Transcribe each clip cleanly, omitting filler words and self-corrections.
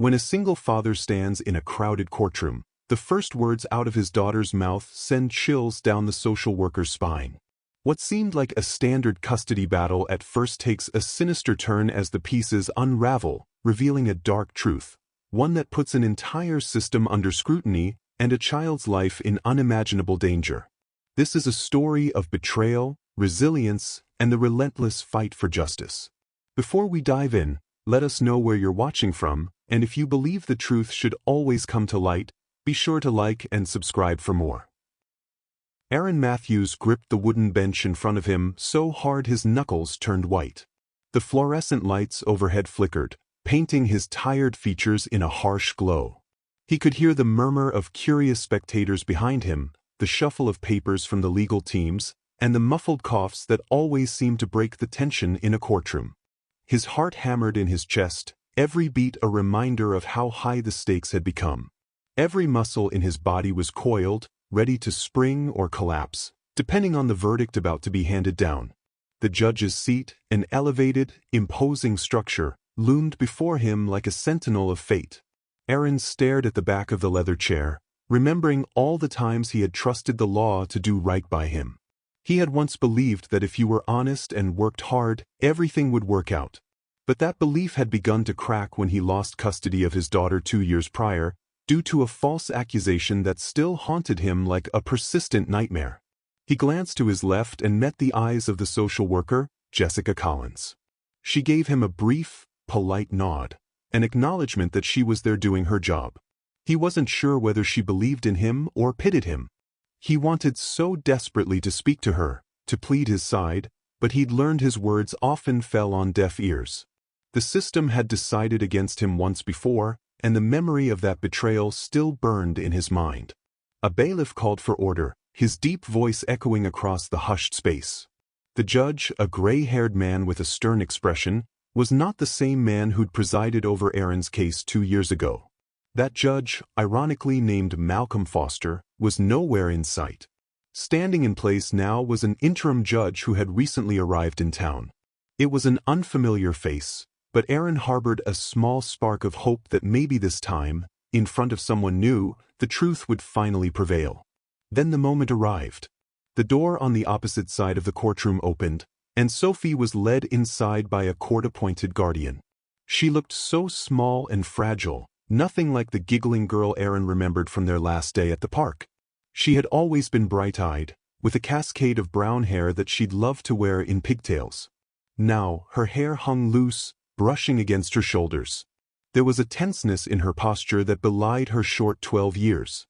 When a single father stands in a crowded courtroom, the first words out of his daughter's mouth send chills down the social worker's spine. What seemed like a standard custody battle at first takes a sinister turn as the pieces unravel, revealing a dark truth, one that puts an entire system under scrutiny and a child's life in unimaginable danger. This is a story of betrayal, resilience, and the relentless fight for justice. Before we dive in, let us know where you're watching from, and if you believe the truth should always come to light, be sure to like and subscribe for more. Aaron Matthews gripped the wooden bench in front of him so hard his knuckles turned white. The fluorescent lights overhead flickered, painting his tired features in a harsh glow. He could hear the murmur of curious spectators behind him, the shuffle of papers from the legal teams, and the muffled coughs that always seemed to break the tension in a courtroom. His heart hammered in his chest, every beat a reminder of how high the stakes had become. Every muscle in his body was coiled, ready to spring or collapse, depending on the verdict about to be handed down. The judge's seat, an elevated, imposing structure, loomed before him like a sentinel of fate. Aaron stared at the back of the leather chair, remembering all the times he had trusted the law to do right by him. He had once believed that if you were honest and worked hard, everything would work out. But that belief had begun to crack when he lost custody of his daughter 2 years prior, due to a false accusation that still haunted him like a persistent nightmare. He glanced to his left and met the eyes of the social worker, Jessica Collins. She gave him a brief, polite nod, an acknowledgement that she was there doing her job. He wasn't sure whether she believed in him or pitied him. He wanted so desperately to speak to her, to plead his side, but he'd learned his words often fell on deaf ears. The system had decided against him once before, and the memory of that betrayal still burned in his mind. A bailiff called for order, his deep voice echoing across the hushed space. The judge, a gray-haired man with a stern expression, was not the same man who'd presided over Aaron's case 2 years ago. That judge, ironically named Malcolm Foster, was nowhere in sight. Standing in place now was an interim judge who had recently arrived in town. It was an unfamiliar face, but Aaron harbored a small spark of hope that maybe this time, in front of someone new, the truth would finally prevail. Then the moment arrived. The door on the opposite side of the courtroom opened, and Sophie was led inside by a court-appointed guardian. She looked so small and fragile, nothing like the giggling girl Aaron remembered from their last day at the park. She had always been bright-eyed, with a cascade of brown hair that she'd loved to wear in pigtails. Now, her hair hung loose, brushing against her shoulders. There was a tenseness in her posture that belied her short 12 years.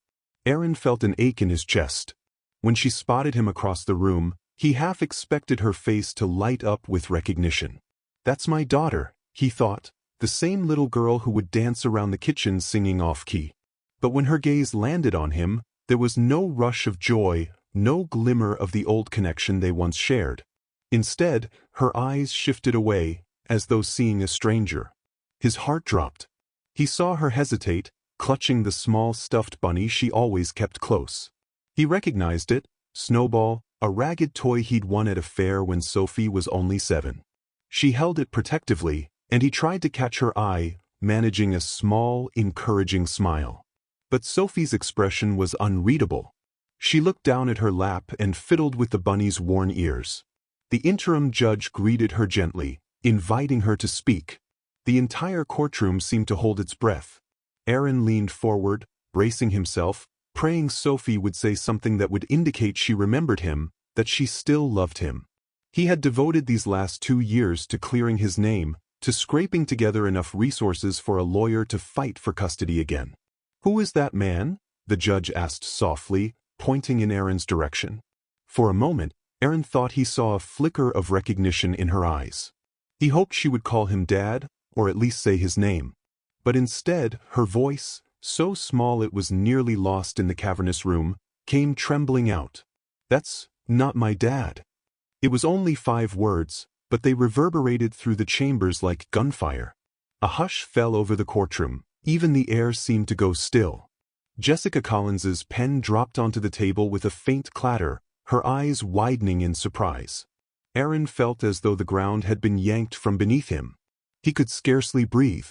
Aaron felt an ache in his chest. When she spotted him across the room, he half expected her face to light up with recognition. "That's my daughter," he thought, the same little girl who would dance around the kitchen singing off-key. But when her gaze landed on him, there was no rush of joy, no glimmer of the old connection they once shared. Instead, her eyes shifted away, as though seeing a stranger. His heart dropped. He saw her hesitate, clutching the small stuffed bunny she always kept close. He recognized it, Snowball, a ragged toy he'd won at a fair when Sophie was only 7. She held it protectively, and he tried to catch her eye, managing a small, encouraging smile. But Sophie's expression was unreadable. She looked down at her lap and fiddled with the bunny's worn ears. The interim judge greeted her gently, inviting her to speak. The entire courtroom seemed to hold its breath. Aaron leaned forward, bracing himself, praying Sophie would say something that would indicate she remembered him, that she still loved him. He had devoted these last 2 years to clearing his name, to scraping together enough resources for a lawyer to fight for custody again. "Who is that man?" the judge asked softly, pointing in Aaron's direction. For a moment, Aaron thought he saw a flicker of recognition in her eyes. He hoped she would call him Dad, or at least say his name. But instead, her voice, so small it was nearly lost in the cavernous room, came trembling out. "That's not my dad." It was only 5 words, but they reverberated through the chambers like gunfire. A hush fell over the courtroom, even the air seemed to go still. Jessica Collins's pen dropped onto the table with a faint clatter, her eyes widening in surprise. Aaron felt as though the ground had been yanked from beneath him. He could scarcely breathe.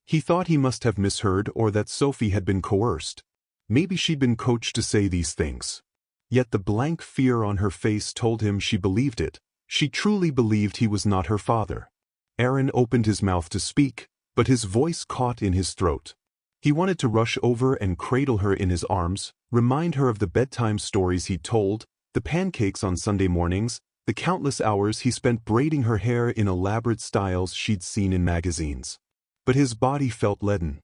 He thought he must have misheard or that Sophie had been coerced. Maybe she'd been coached to say these things. Yet the blank fear on her face told him she believed it. She truly believed he was not her father. Aaron opened his mouth to speak, but his voice caught in his throat. He wanted to rush over and cradle her in his arms, remind her of the bedtime stories he'd told, the pancakes on Sunday mornings, the countless hours he spent braiding her hair in elaborate styles she'd seen in magazines. But his body felt leaden.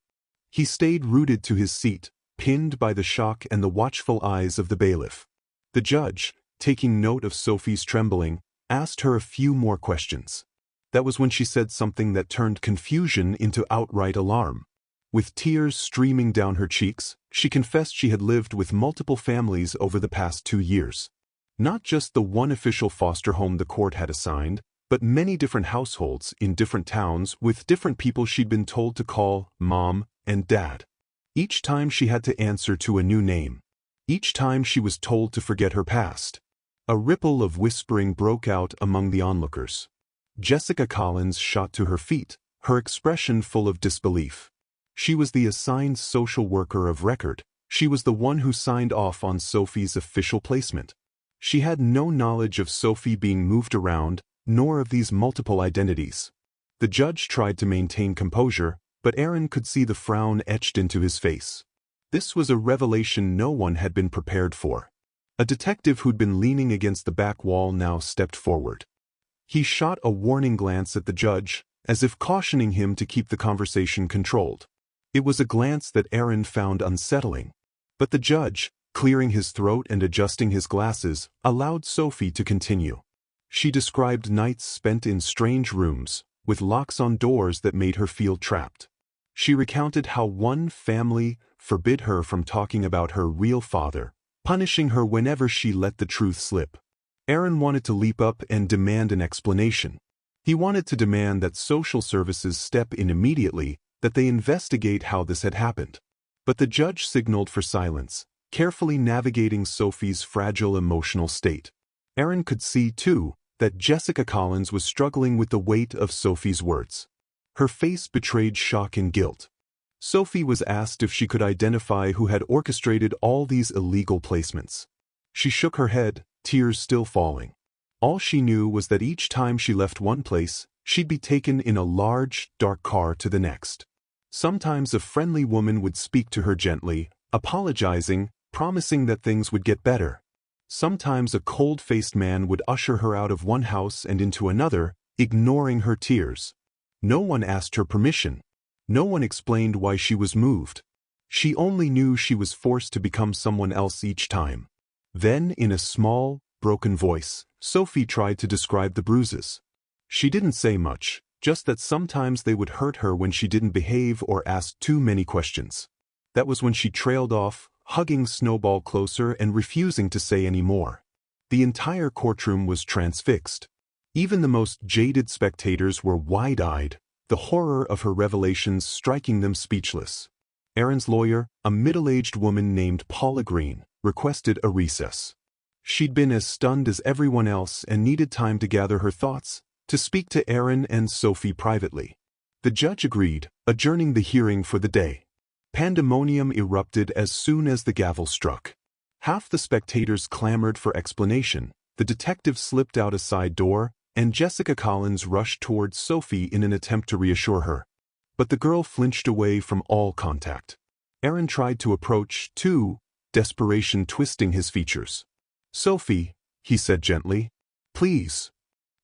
He stayed rooted to his seat, pinned by the shock and the watchful eyes of the bailiff. The judge, taking note of Sophie's trembling, asked her a few more questions. That was when she said something that turned confusion into outright alarm. With tears streaming down her cheeks, she confessed she had lived with multiple families over the past 2 years. Not just the one official foster home the court had assigned, but many different households in different towns with different people she'd been told to call Mom and Dad. Each time she had to answer to a new name. Each time she was told to forget her past. A ripple of whispering broke out among the onlookers. Jessica Collins shot to her feet, her expression full of disbelief. She was the assigned social worker of record. She was the one who signed off on Sophie's official placement. She had no knowledge of Sophie being moved around, nor of these multiple identities. The judge tried to maintain composure, but Aaron could see the frown etched into his face. This was a revelation no one had been prepared for. A detective who'd been leaning against the back wall now stepped forward. He shot a warning glance at the judge, as if cautioning him to keep the conversation controlled. It was a glance that Aaron found unsettling. But the judge, clearing his throat and adjusting his glasses, allowed Sophie to continue. She described nights spent in strange rooms, with locks on doors that made her feel trapped. She recounted how one family forbid her from talking about her real father, punishing her whenever she let the truth slip. Aaron wanted to leap up and demand an explanation. He wanted to demand that social services step in immediately, that they investigate how this had happened. But the judge signaled for silence, carefully navigating Sophie's fragile emotional state. Aaron could see, too, that Jessica Collins was struggling with the weight of Sophie's words. Her face betrayed shock and guilt. Sophie was asked if she could identify who had orchestrated all these illegal placements. She shook her head, tears still falling. All she knew was that each time she left one place, she'd be taken in a large, dark car to the next. Sometimes a friendly woman would speak to her gently, apologizing, promising that things would get better. Sometimes a cold-faced man would usher her out of one house and into another, ignoring her tears. No one asked her permission. No one explained why she was moved. She only knew she was forced to become someone else each time. Then, in a small, broken voice, Sophie tried to describe the bruises. She didn't say much, just that sometimes they would hurt her when she didn't behave or asked too many questions. That was when she trailed off, hugging Snowball closer and refusing to say any more. The entire courtroom was transfixed. Even the most jaded spectators were wide-eyed, the horror of her revelations striking them speechless. Aaron's lawyer, a middle-aged woman named Paula Green, requested a recess. She'd been as stunned as everyone else and needed time to gather her thoughts, to speak to Aaron and Sophie privately. The judge agreed, adjourning the hearing for the day. Pandemonium erupted as soon as the gavel struck. Half the spectators clamored for explanation, the detective slipped out a side door, and Jessica Collins rushed towards Sophie in an attempt to reassure her. But the girl flinched away from all contact. Aaron tried to approach, too, desperation twisting his features. "Sophie," he said gently, "please."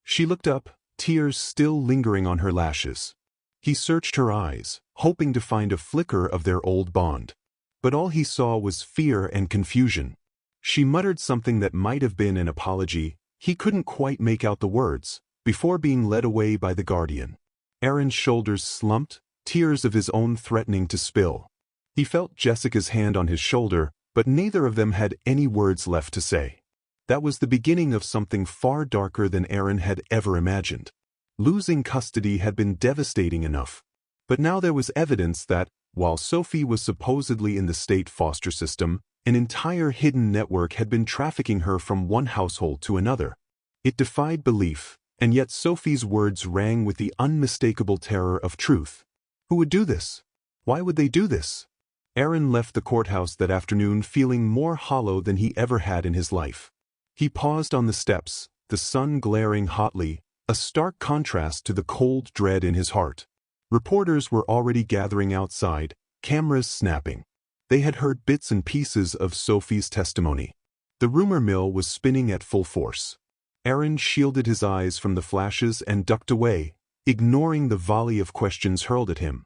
She looked up, tears still lingering on her lashes. He searched her eyes, hoping to find a flicker of their old bond. But all he saw was fear and confusion. She muttered something that might have been an apology. He couldn't quite make out the words, before being led away by the guardian. Aaron's shoulders slumped, tears of his own threatening to spill. He felt Jessica's hand on his shoulder, but neither of them had any words left to say. That was the beginning of something far darker than Aaron had ever imagined. Losing custody had been devastating enough. But now there was evidence that, while Sophie was supposedly in the state foster system, an entire hidden network had been trafficking her from one household to another. It defied belief, and yet Sophie's words rang with the unmistakable terror of truth. Who would do this? Why would they do this? Aaron left the courthouse that afternoon feeling more hollow than he ever had in his life. He paused on the steps, the sun glaring hotly, a stark contrast to the cold dread in his heart. Reporters were already gathering outside, cameras snapping. They had heard bits and pieces of Sophie's testimony. The rumor mill was spinning at full force. Aaron shielded his eyes from the flashes and ducked away, ignoring the volley of questions hurled at him.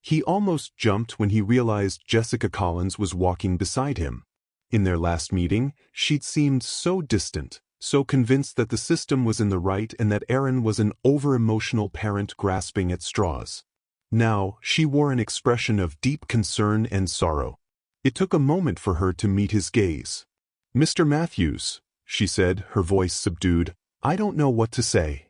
He almost jumped when he realized Jessica Collins was walking beside him. In their last meeting, she'd seemed so distant, so convinced that the system was in the right and that Aaron was an over-emotional parent grasping at straws. Now, she wore an expression of deep concern and sorrow. It took a moment for her to meet his gaze. "Mr. Matthews," she said, her voice subdued, "I don't know what to say.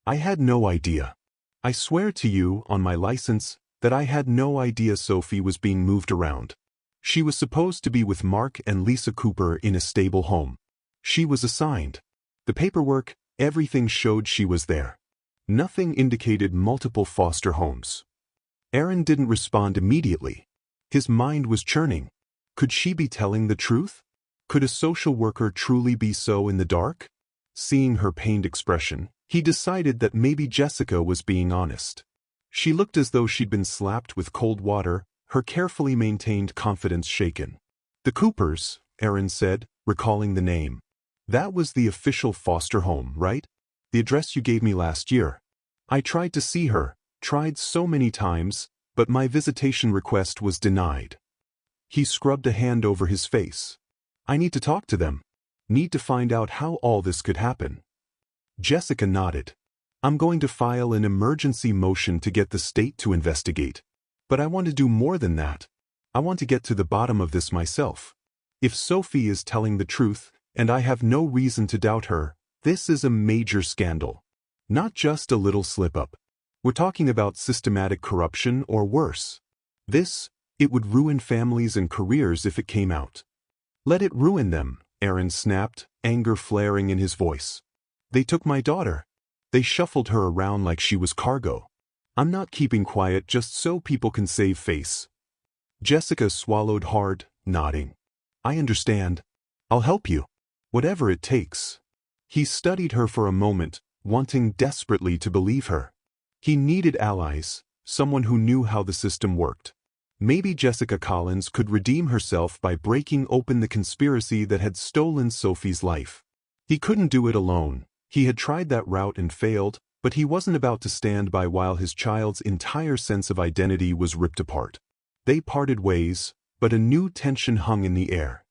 I had no idea. I swear to you, on my license, that I had no idea Sophie was being moved around. She was supposed to be with Mark and Lisa Cooper in a stable home. She was assigned. The paperwork, everything showed she was there. Nothing indicated multiple foster homes." Aaron didn't respond immediately. His mind was churning. Could she be telling the truth? Could a social worker truly be so in the dark? Seeing her pained expression, he decided that maybe Jessica was being honest. She looked as though she'd been slapped with cold water, her carefully maintained confidence shaken. "The Coopers," Aaron said, recalling the name. "That was the official foster home, right? The address you gave me last year. I tried to see her, tried so many times, but my visitation request was denied." He scrubbed a hand over his face. "I need to talk to them. Need to find out how all this could happen." Jessica nodded. "I'm going to file an emergency motion to get the state to investigate. But I want to do more than that. I want to get to the bottom of this myself. If Sophie is telling the truth, and I have no reason to doubt her, this is a major scandal. Not just a little slip-up. We're talking about systematic corruption or worse. It would ruin families and careers if it came out." "Let it ruin them," Aaron snapped, anger flaring in his voice. "They took my daughter. They shuffled her around like she was cargo. I'm not keeping quiet just so people can save face." Jessica swallowed hard, nodding. "I understand. I'll help you. Whatever it takes." He studied her for a moment, wanting desperately to believe her. He needed allies, someone who knew how the system worked. Maybe Jessica Collins could redeem herself by breaking open the conspiracy that had stolen Sophie's life. He couldn't do it alone. He had tried that route and failed, but he wasn't about to stand by while his child's entire sense of identity was ripped apart. They parted ways, but a new tension hung in the air.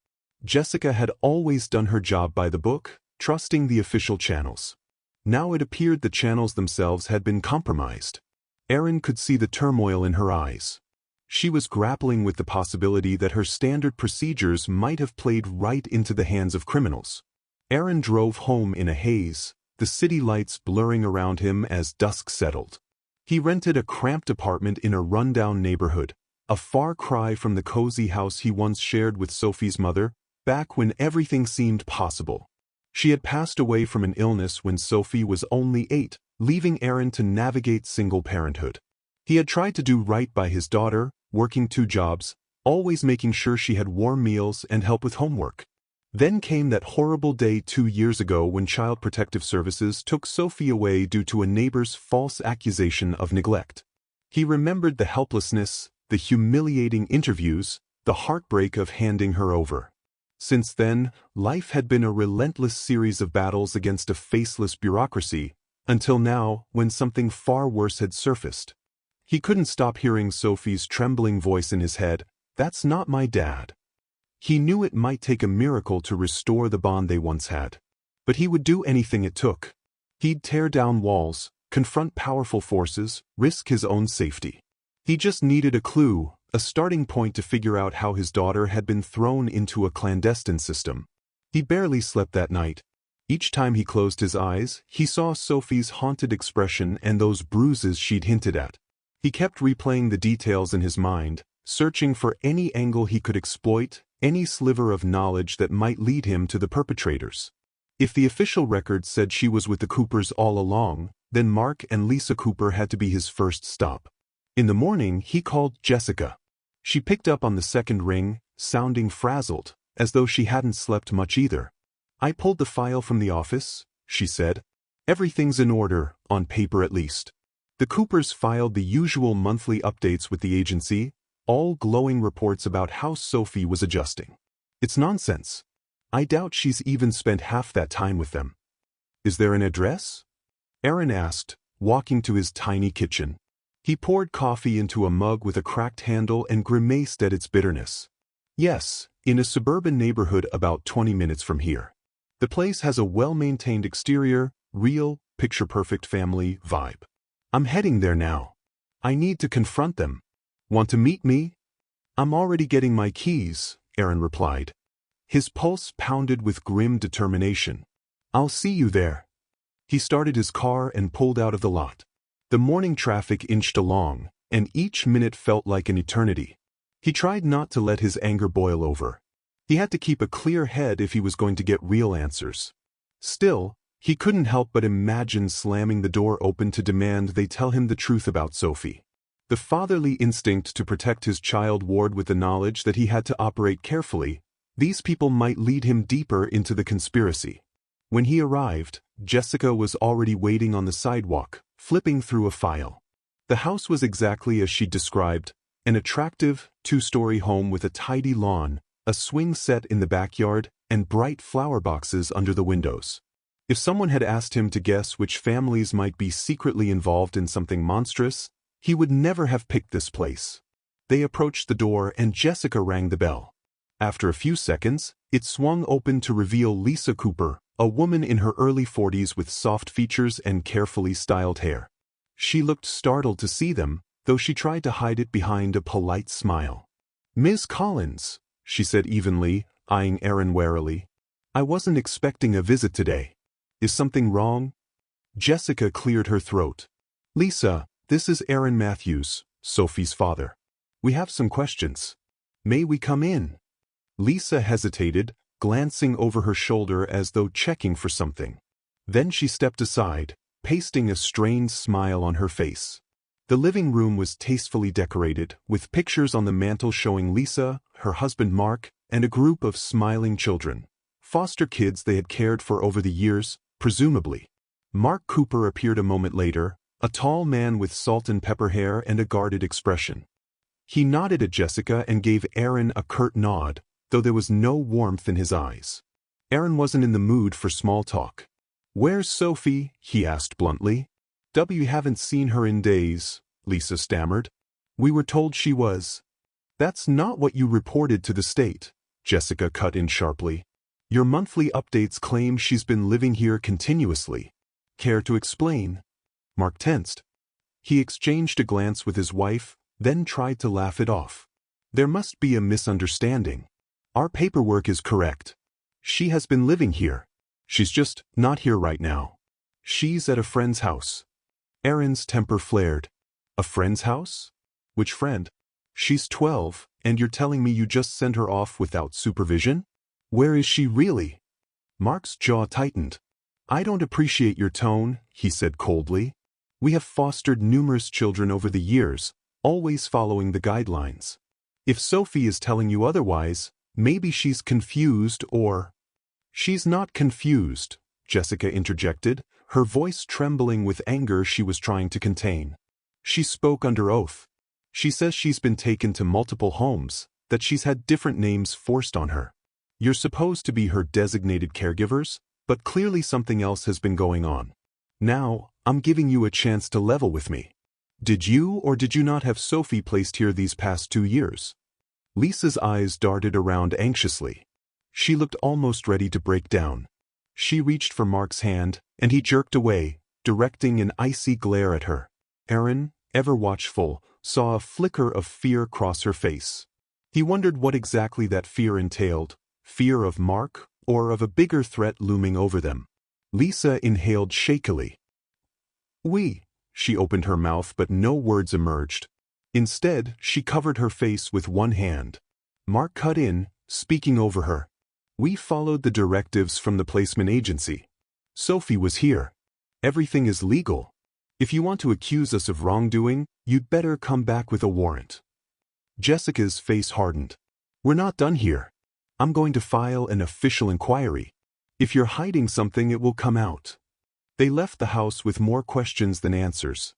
Jessica had always done her job by the book, trusting the official channels. Now it appeared the channels themselves had been compromised. Aaron could see the turmoil in her eyes. She was grappling with the possibility that her standard procedures might have played right into the hands of criminals. Aaron drove home in a haze, the city lights blurring around him as dusk settled. He rented a cramped apartment in a rundown neighborhood, a far cry from the cozy house he once shared with Sophie's mother, back when everything seemed possible. She had passed away from an illness when Sophie was only 8, leaving Aaron to navigate single parenthood. He had tried to do right by his daughter, working 2 jobs, always making sure she had warm meals and help with homework. Then came that horrible day 2 years ago when Child Protective Services took Sophie away due to a neighbor's false accusation of neglect. He remembered the helplessness, the humiliating interviews, the heartbreak of handing her over. Since then, life had been a relentless series of battles against a faceless bureaucracy, until now, when something far worse had surfaced. He couldn't stop hearing Sophie's trembling voice in his head, "That's not my dad." He knew it might take a miracle to restore the bond they once had. But he would do anything it took. He'd tear down walls, confront powerful forces, risk his own safety. He just needed a clue, a starting point to figure out how his daughter had been thrown into a clandestine system. He barely slept that night. Each time he closed his eyes, he saw Sophie's haunted expression and those bruises she'd hinted at. He kept replaying the details in his mind, searching for any angle he could exploit, any sliver of knowledge that might lead him to the perpetrators. If the official record said she was with the Coopers all along, then Mark and Lisa Cooper had to be his first stop. In the morning, he called Jessica. She picked up on the second ring, sounding frazzled, as though she hadn't slept much either. "I pulled the file from the office," she said. "Everything's in order, on paper at least." The Coopers filed the usual monthly updates with the agency, all glowing reports about how Sophie was adjusting. "It's nonsense. I doubt she's even spent half that time with them." "Is there an address?" Aaron asked, walking to his tiny kitchen. He poured coffee into a mug with a cracked handle and grimaced at its bitterness. "Yes, in a suburban neighborhood about 20 minutes from here. The place has a well-maintained exterior, real, picture-perfect family vibe. I'm heading there now. I need to confront them." "Want to meet me?" "I'm already getting my keys," Aaron replied. His pulse pounded with grim determination. "I'll see you there." He started his car and pulled out of the lot. The morning traffic inched along, and each minute felt like an eternity. He tried not to let his anger boil over. He had to keep a clear head if he was going to get real answers. Still, he couldn't help but imagine slamming the door open to demand they tell him the truth about Sophie. The fatherly instinct to protect his child warred with the knowledge that he had to operate carefully. These people might lead him deeper into the conspiracy. When he arrived, Jessica was already waiting on the sidewalk, flipping through a file. The house was exactly as she described, an attractive, two-story home with a tidy lawn, a swing set in the backyard, and bright flower boxes under the windows. If someone had asked him to guess which families might be secretly involved in something monstrous, he would never have picked this place. They approached the door and Jessica rang the bell. After a few seconds, it swung open to reveal Lisa Cooper, a woman in her early 40s with soft features and carefully styled hair. She looked startled to see them, though she tried to hide it behind a polite smile. "Ms. Collins," she said evenly, eyeing Aaron warily. "I wasn't expecting a visit today. Is something wrong?" Jessica cleared her throat. "Lisa, this is Aaron Matthews, Sophie's father. We have some questions. May we come in?" Lisa hesitated, glancing over her shoulder as though checking for something. Then she stepped aside, pasting a strained smile on her face. The living room was tastefully decorated, with pictures on the mantel showing Lisa, her husband Mark, and a group of smiling children. Foster kids they had cared for over the years, presumably. Mark Cooper appeared a moment later, a tall man with salt and pepper hair and a guarded expression. He nodded at Jessica and gave Aaron a curt nod, though there was no warmth in his eyes. Aaron wasn't in the mood for small talk. "Where's Sophie?" he asked bluntly. "We haven't seen her in days," Lisa stammered. "We were told she was." "That's not what you reported to the state," Jessica cut in sharply. "Your monthly updates claim she's been living here continuously. Care to explain?" Mark tensed. He exchanged a glance with his wife, then tried to laugh it off. "There must be a misunderstanding. Our paperwork is correct. She has been living here. She's just not here right now. She's at a friend's house." Aaron's temper flared. "A friend's house? Which friend? She's 12, and you're telling me you just sent her off without supervision? Where is she really?" Mark's jaw tightened. "I don't appreciate your tone," he said coldly. "We have fostered numerous children over the years, always following the guidelines. If Sophie is telling you otherwise, maybe she's confused or—" "She's not confused," Jessica interjected, her voice trembling with anger she was trying to contain. She spoke under oath. "She says she's been taken to multiple homes, that she's had different names forced on her. You're supposed to be her designated caregivers, but clearly something else has been going on. Now, I'm giving you a chance to level with me. Did you or did you not have Sophie placed here these past 2 years?" Lisa's eyes darted around anxiously. She looked almost ready to break down. She reached for Mark's hand, and he jerked away, directing an icy glare at her. Aaron, ever watchful, saw a flicker of fear cross her face. He wondered what exactly that fear entailed, fear of Mark, or of a bigger threat looming over them. Lisa inhaled shakily. She opened her mouth but no words emerged. Instead, she covered her face with one hand. Mark cut in, speaking over her. "We followed the directives from the placement agency. Sophie was here. Everything is legal. If you want to accuse us of wrongdoing, You'd better come back with a warrant. Jessica's face hardened. We're not done here. I'm going to file an official inquiry. If you're hiding something, it will come out. They left the house with more questions than answers.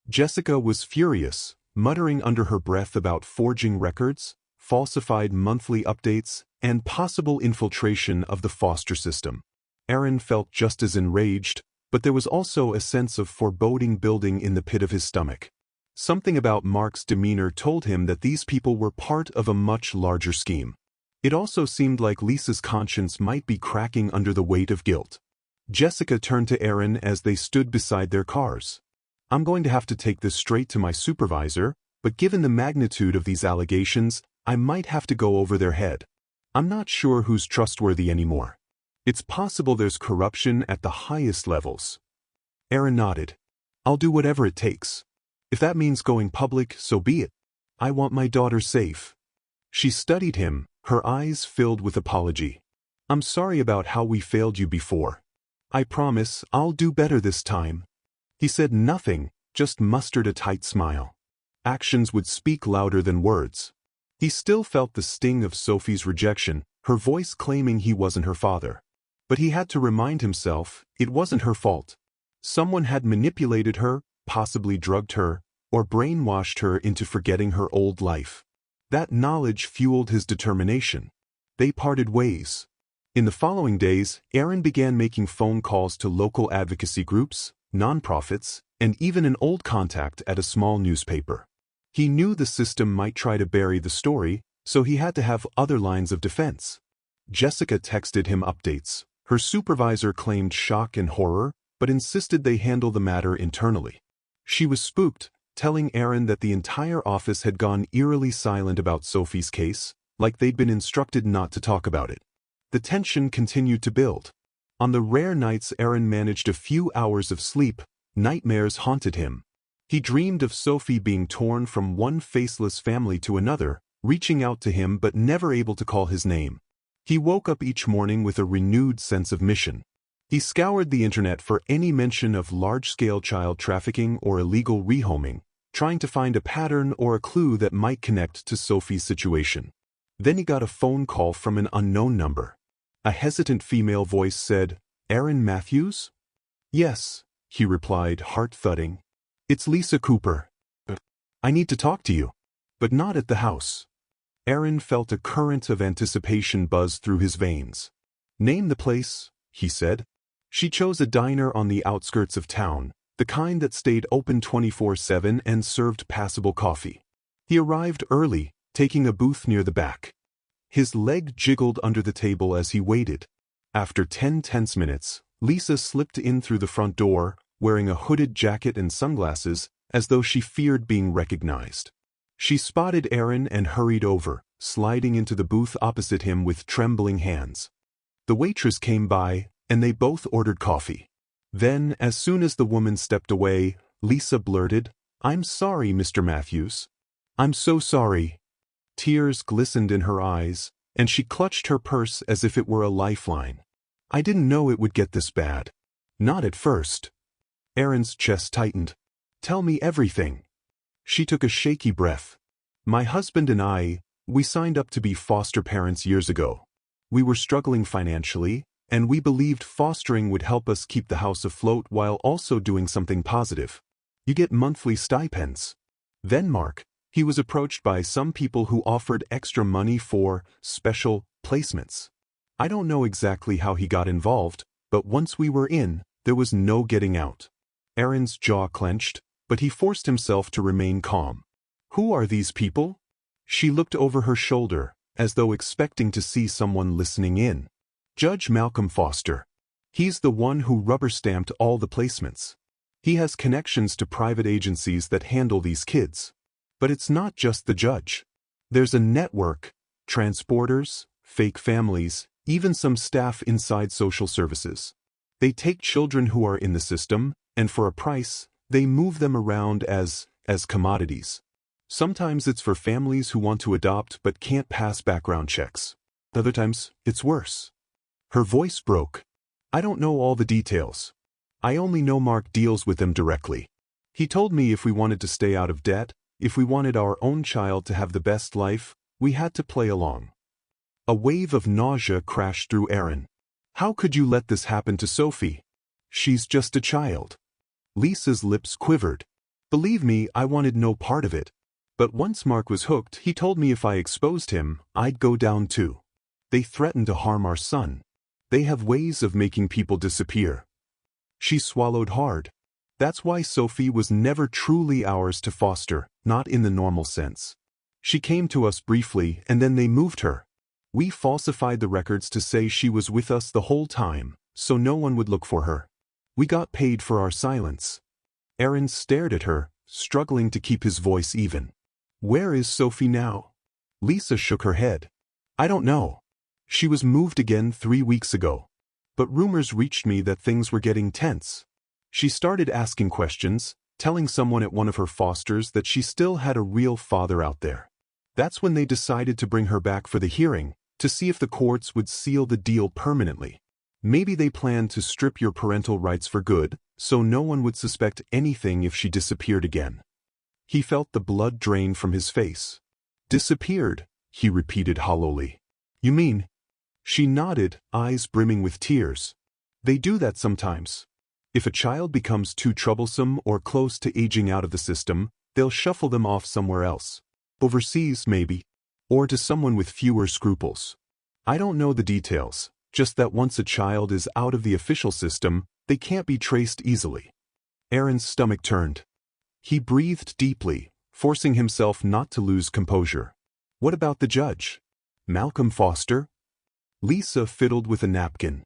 Jessica was furious, muttering under her breath about forging records, falsified monthly updates, and possible infiltration of the foster system. Aaron felt just as enraged, but there was also a sense of foreboding building in the pit of his stomach. Something about Mark's demeanor told him that these people were part of a much larger scheme. It also seemed like Lisa's conscience might be cracking under the weight of guilt. Jessica turned to Aaron as they stood beside their cars. I'm going to have to take this straight to my supervisor, but given the magnitude of these allegations, I might have to go over their head. I'm not sure who's trustworthy anymore. It's possible there's corruption at the highest levels. Aaron nodded. I'll do whatever it takes. If that means going public, so be it. I want my daughter safe. She studied him, her eyes filled with apology. I'm sorry about how we failed you before. I promise I'll do better this time. He said nothing, just mustered a tight smile. Actions would speak louder than words. He still felt the sting of Sophie's rejection, her voice claiming he wasn't her father. But he had to remind himself it wasn't her fault. Someone had manipulated her, possibly drugged her, or brainwashed her into forgetting her old life. That knowledge fueled his determination. They parted ways. In the following days, Aaron began making phone calls to local advocacy groups, nonprofits, and even an old contact at a small newspaper. He knew the system might try to bury the story, so he had to have other lines of defense. Jessica texted him updates. Her supervisor claimed shock and horror, but insisted they handle the matter internally. She was spooked, telling Aaron that the entire office had gone eerily silent about Sophie's case, like they'd been instructed not to talk about it. The tension continued to build. On the rare nights Aaron managed a few hours of sleep, nightmares haunted him. He dreamed of Sophie being torn from one faceless family to another, reaching out to him but never able to call his name. He woke up each morning with a renewed sense of mission. He scoured the internet for any mention of large-scale child trafficking or illegal rehoming, trying to find a pattern or a clue that might connect to Sophie's situation. Then he got a phone call from an unknown number. A hesitant female voice said, "Aaron Matthews?" "Yes," he replied, heart-thudding. "It's Lisa Cooper. I need to talk to you. But not at the house." Aaron felt a current of anticipation buzz through his veins. "Name the place," he said. She chose a diner on the outskirts of town, the kind that stayed open 24/7 and served passable coffee. He arrived early, taking a booth near the back. His leg jiggled under the table as he waited. After 10 tense minutes, Lisa slipped in through the front door, wearing a hooded jacket and sunglasses, as though she feared being recognized. She spotted Aaron and hurried over, sliding into the booth opposite him with trembling hands. The waitress came by, and they both ordered coffee. Then, as soon as the woman stepped away, Lisa blurted, "I'm sorry, Mr. Matthews. I'm so sorry." Tears glistened in her eyes, and she clutched her purse as if it were a lifeline. "I didn't know it would get this bad. Not at first." Aaron's chest tightened. "Tell me everything." She took a shaky breath. "My husband and we signed up to be foster parents years ago. We were struggling financially, and we believed fostering would help us keep the house afloat while also doing something positive. You get monthly stipends." Then he was approached by some people who offered extra money for special placements. I don't know exactly how he got involved, but once we were in, there was no getting out. Aaron's jaw clenched, but he forced himself to remain calm. "Who are these people?" She looked over her shoulder, as though expecting to see someone listening in. "Judge Malcolm Foster. He's the one who rubber-stamped all the placements. He has connections to private agencies that handle these kids. But it's not just the judge. There's a network, transporters, fake families, even some staff inside social services. They take children who are in the system, and for a price, they move them around as commodities. Sometimes it's for families who want to adopt but can't pass background checks. Other times, it's worse." Her voice broke. "I don't know all the details. I only know Mark deals with them directly. He told me if we wanted to stay out of debt, if we wanted our own child to have the best life, we had to play along. A wave of nausea crashed through Aaron. How could you let this happen to Sophie? She's just a child. Lisa's lips quivered. Believe me, I wanted no part of it. But once Mark was hooked, he told me if I exposed him, I'd go down too. They threatened to harm our son. They have ways of making people disappear. She swallowed hard. That's why Sophie was never truly ours to foster, not in the normal sense. She came to us briefly and then they moved her. We falsified the records to say she was with us the whole time, so no one would look for her. We got paid for our silence. Aaron stared at her, struggling to keep his voice even. Where is Sophie now? Lisa shook her head. I don't know. She was moved again 3 weeks ago. But rumors reached me that things were getting tense. She started asking questions, telling someone at one of her fosters that she still had a real father out there. That's when they decided to bring her back for the hearing, to see if the courts would seal the deal permanently. Maybe they planned to strip your parental rights for good, so no one would suspect anything if she disappeared again. He felt the blood drain from his face. Disappeared, he repeated hollowly. You mean? She nodded, eyes brimming with tears. They do that sometimes. If a child becomes too troublesome or close to aging out of the system, they'll shuffle them off somewhere else. Overseas, maybe. Or to someone with fewer scruples. I don't know the details, just that once a child is out of the official system, they can't be traced easily. Aaron's stomach turned. He breathed deeply, forcing himself not to lose composure. What about the judge? Malcolm Foster? Lisa fiddled with a napkin.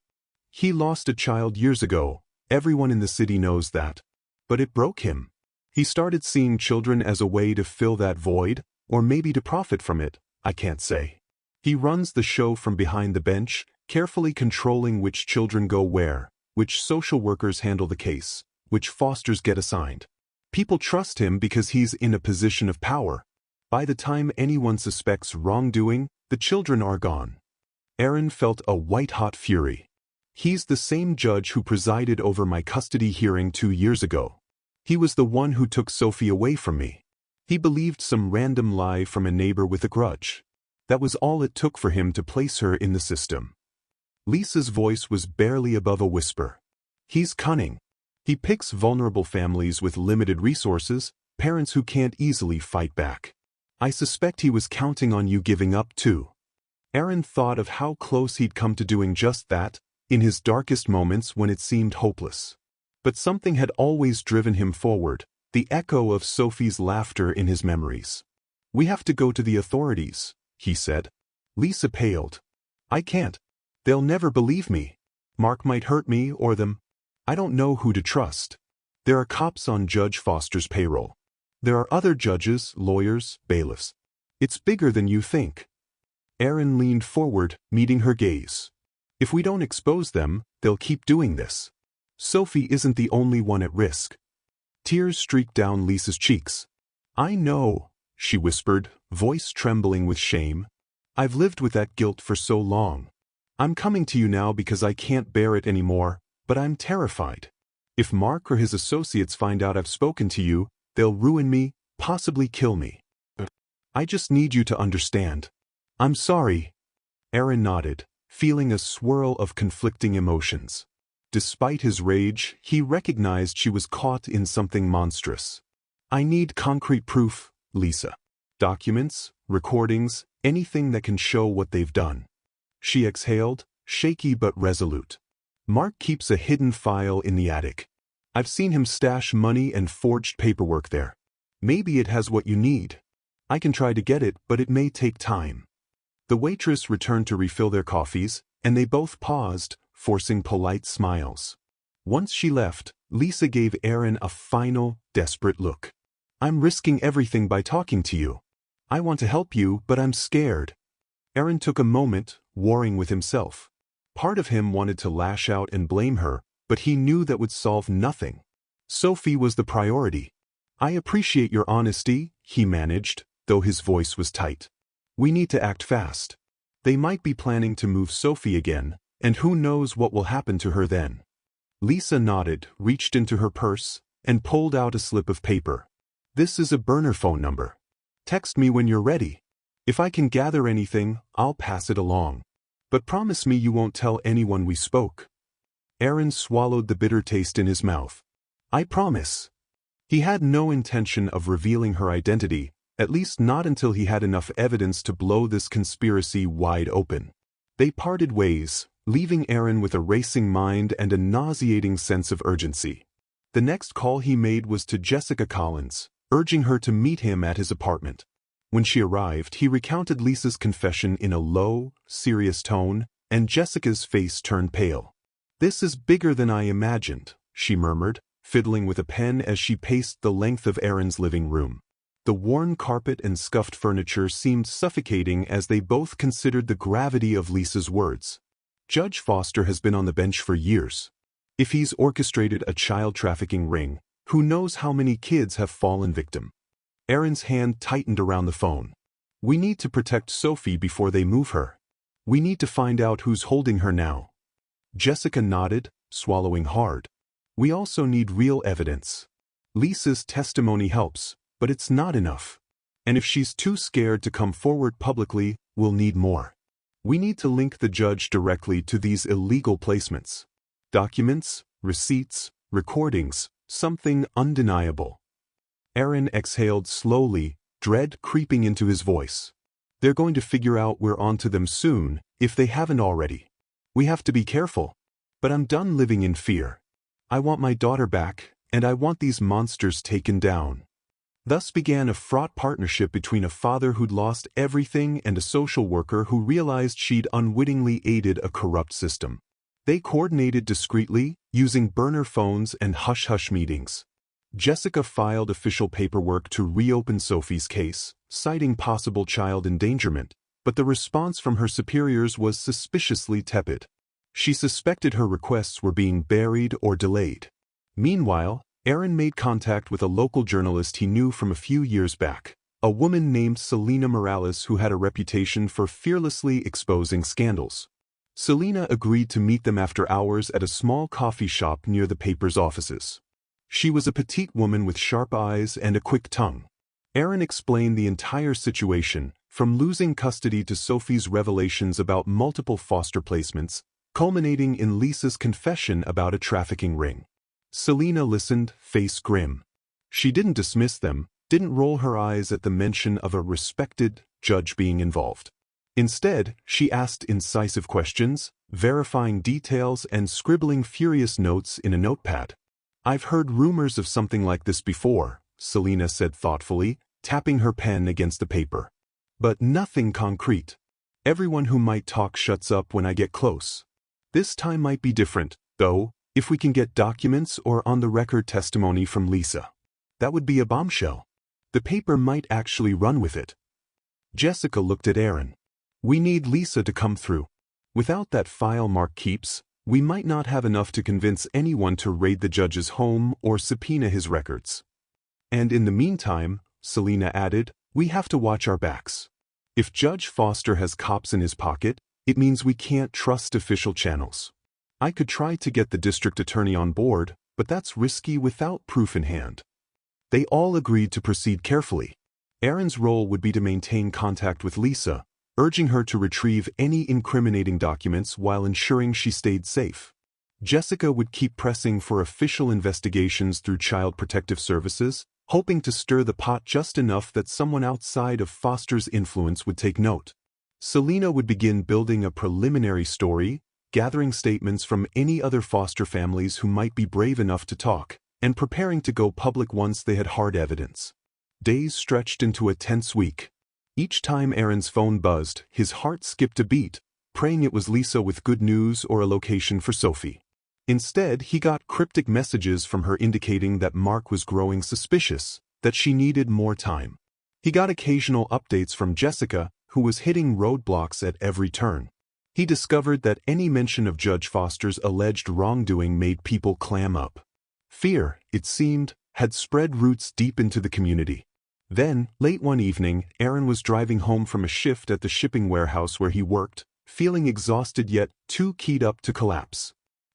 He lost a child years ago. Everyone in the city knows that. But it broke him. He started seeing children as a way to fill that void, or maybe to profit from it, I can't say. He runs the show from behind the bench, carefully controlling which children go where, which social workers handle the case, which fosters get assigned. People trust him because he's in a position of power. By the time anyone suspects wrongdoing, the children are gone. Aaron felt a white-hot fury. He's the same judge who presided over my custody hearing 2 years ago. He was the one who took Sophie away from me. He believed some random lie from a neighbor with a grudge. That was all it took for him to place her in the system. Lisa's voice was barely above a whisper. He's cunning. He picks vulnerable families with limited resources, parents who can't easily fight back. I suspect he was counting on you giving up too. Aaron thought of how close he'd come to doing just that, in his darkest moments when it seemed hopeless. But something had always driven him forward, the echo of Sophie's laughter in his memories. We have to go to the authorities, he said. Lisa paled. I can't. They'll never believe me. Mark might hurt me or them. I don't know who to trust. There are cops on Judge Foster's payroll. There are other judges, lawyers, bailiffs. It's bigger than you think. Aaron leaned forward, meeting her gaze. If we don't expose them, they'll keep doing this. Sophie isn't the only one at risk. Tears streaked down Lisa's cheeks. I know, she whispered, voice trembling with shame. I've lived with that guilt for so long. I'm coming to you now because I can't bear it anymore, but I'm terrified. If Mark or his associates find out I've spoken to you, they'll ruin me, possibly kill me. I just need you to understand. I'm sorry. Aaron nodded, feeling a swirl of conflicting emotions. Despite his rage, he recognized she was caught in something monstrous. I need concrete proof, Lisa. Documents, recordings, anything that can show what they've done. She exhaled, shaky but resolute. Mark keeps a hidden file in the attic. I've seen him stash money and forged paperwork there. Maybe it has what you need. I can try to get it, but it may take time. The waitress returned to refill their coffees, and they both paused, forcing polite smiles. Once she left, Lisa gave Aaron a final, desperate look. I'm risking everything by talking to you. I want to help you, but I'm scared. Aaron took a moment, warring with himself. Part of him wanted to lash out and blame her, but he knew that would solve nothing. Sophie was the priority. I appreciate your honesty, he managed, though his voice was tight. We need to act fast. They might be planning to move Sophie again, and who knows what will happen to her then. Lisa nodded, reached into her purse, and pulled out a slip of paper. "This is a burner phone number. Text me when you're ready. If I can gather anything, I'll pass it along. But promise me you won't tell anyone we spoke." Aaron swallowed the bitter taste in his mouth. "I promise." He had no intention of revealing her identity, at least not until he had enough evidence to blow this conspiracy wide open. They parted ways, leaving Aaron with a racing mind and a nauseating sense of urgency. The next call he made was to Jessica Collins, urging her to meet him at his apartment. When she arrived, he recounted Lisa's confession in a low, serious tone, and Jessica's face turned pale. "This is bigger than I imagined," she murmured, fiddling with a pen as she paced the length of Aaron's living room. The worn carpet and scuffed furniture seemed suffocating as they both considered the gravity of Lisa's words. Judge Foster has been on the bench for years. If he's orchestrated a child trafficking ring, who knows how many kids have fallen victim? Aaron's hand tightened around the phone. "We need to protect Sophie before they move her. We need to find out who's holding her now." Jessica nodded, swallowing hard. "We also need real evidence. Lisa's testimony helps, but it's not enough. And if she's too scared to come forward publicly, we'll need more. We need to link the judge directly to these illegal placements. Documents, receipts, recordings, something undeniable." Aaron exhaled slowly, dread creeping into his voice. "They're going to figure out we're onto them soon, if they haven't already. We have to be careful. But I'm done living in fear. I want my daughter back, and I want these monsters taken down." Thus began a fraught partnership between a father who'd lost everything and a social worker who realized she'd unwittingly aided a corrupt system. They coordinated discreetly, using burner phones and hush-hush meetings. Jessica filed official paperwork to reopen Sophie's case, citing possible child endangerment, but the response from her superiors was suspiciously tepid. She suspected her requests were being buried or delayed. Meanwhile, Aaron made contact with a local journalist he knew from a few years back, a woman named Selena Morales who had a reputation for fearlessly exposing scandals. Selena agreed to meet them after hours at a small coffee shop near the paper's offices. She was a petite woman with sharp eyes and a quick tongue. Aaron explained the entire situation, from losing custody to Sophie's revelations about multiple foster placements, culminating in Lisa's confession about a trafficking ring. Selena listened, face grim. She didn't dismiss them, didn't roll her eyes at the mention of a respected judge being involved. Instead, she asked incisive questions, verifying details and scribbling furious notes in a notepad. "I've heard rumors of something like this before," Selena said thoughtfully, tapping her pen against the paper. "But nothing concrete. Everyone who might talk shuts up when I get close. This time might be different, though, if we can get documents or on-the-record testimony from Lisa. That would be a bombshell. The paper might actually run with it." Jessica looked at Aaron. "We need Lisa to come through. Without that file Mark keeps, we might not have enough to convince anyone to raid the judge's home or subpoena his records. And in the meantime," Selena added, "we have to watch our backs. If Judge Foster has cops in his pocket, it means we can't trust official channels. I could try to get the district attorney on board, but that's risky without proof in hand." They all agreed to proceed carefully. Aaron's role would be to maintain contact with Lisa, urging her to retrieve any incriminating documents while ensuring she stayed safe. Jessica would keep pressing for official investigations through Child Protective Services, hoping to stir the pot just enough that someone outside of Foster's influence would take note. Selena would begin building a preliminary story, gathering statements from any other foster families who might be brave enough to talk, and preparing to go public once they had hard evidence. Days stretched into a tense week. Each time Aaron's phone buzzed, his heart skipped a beat, praying it was Lisa with good news or a location for Sophie. Instead, he got cryptic messages from her indicating that Mark was growing suspicious, that she needed more time. He got occasional updates from Jessica, who was hitting roadblocks at every turn. He discovered that any mention of Judge Foster's alleged wrongdoing made people clam up. Fear, it seemed, had spread roots deep into the community. Then, late one evening, Aaron was driving home from a shift at the shipping warehouse where he worked, feeling exhausted yet too keyed up to collapse.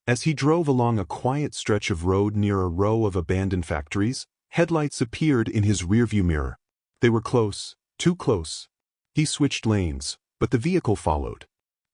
As he drove along a quiet stretch of road near a row of abandoned factories, headlights appeared in his rearview mirror. They were close, too close. He switched lanes, but the vehicle followed.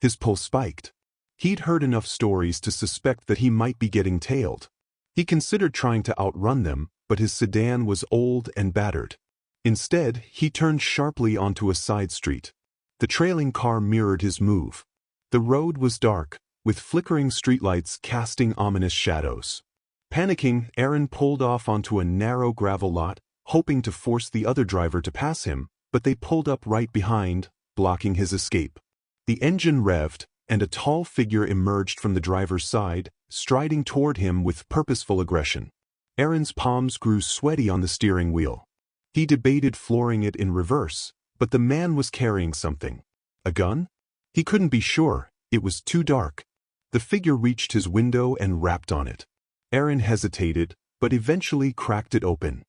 His pulse spiked. He'd heard enough stories to suspect that he might be getting tailed. He considered trying to outrun them, but his sedan was old and battered. Instead, he turned sharply onto a side street. The trailing car mirrored his move. The road was dark, with flickering streetlights casting ominous shadows. Panicking, Aaron pulled off onto a narrow gravel lot, hoping to force the other driver to pass him, but they pulled up right behind, blocking his escape. The engine revved, and a tall figure emerged from the driver's side, striding toward him with purposeful aggression. Aaron's palms grew sweaty on the steering wheel. He debated flooring it in reverse, but the man was carrying something. A gun? He couldn't be sure, it was too dark. The figure reached his window and rapped on it. Aaron hesitated, but eventually cracked it open.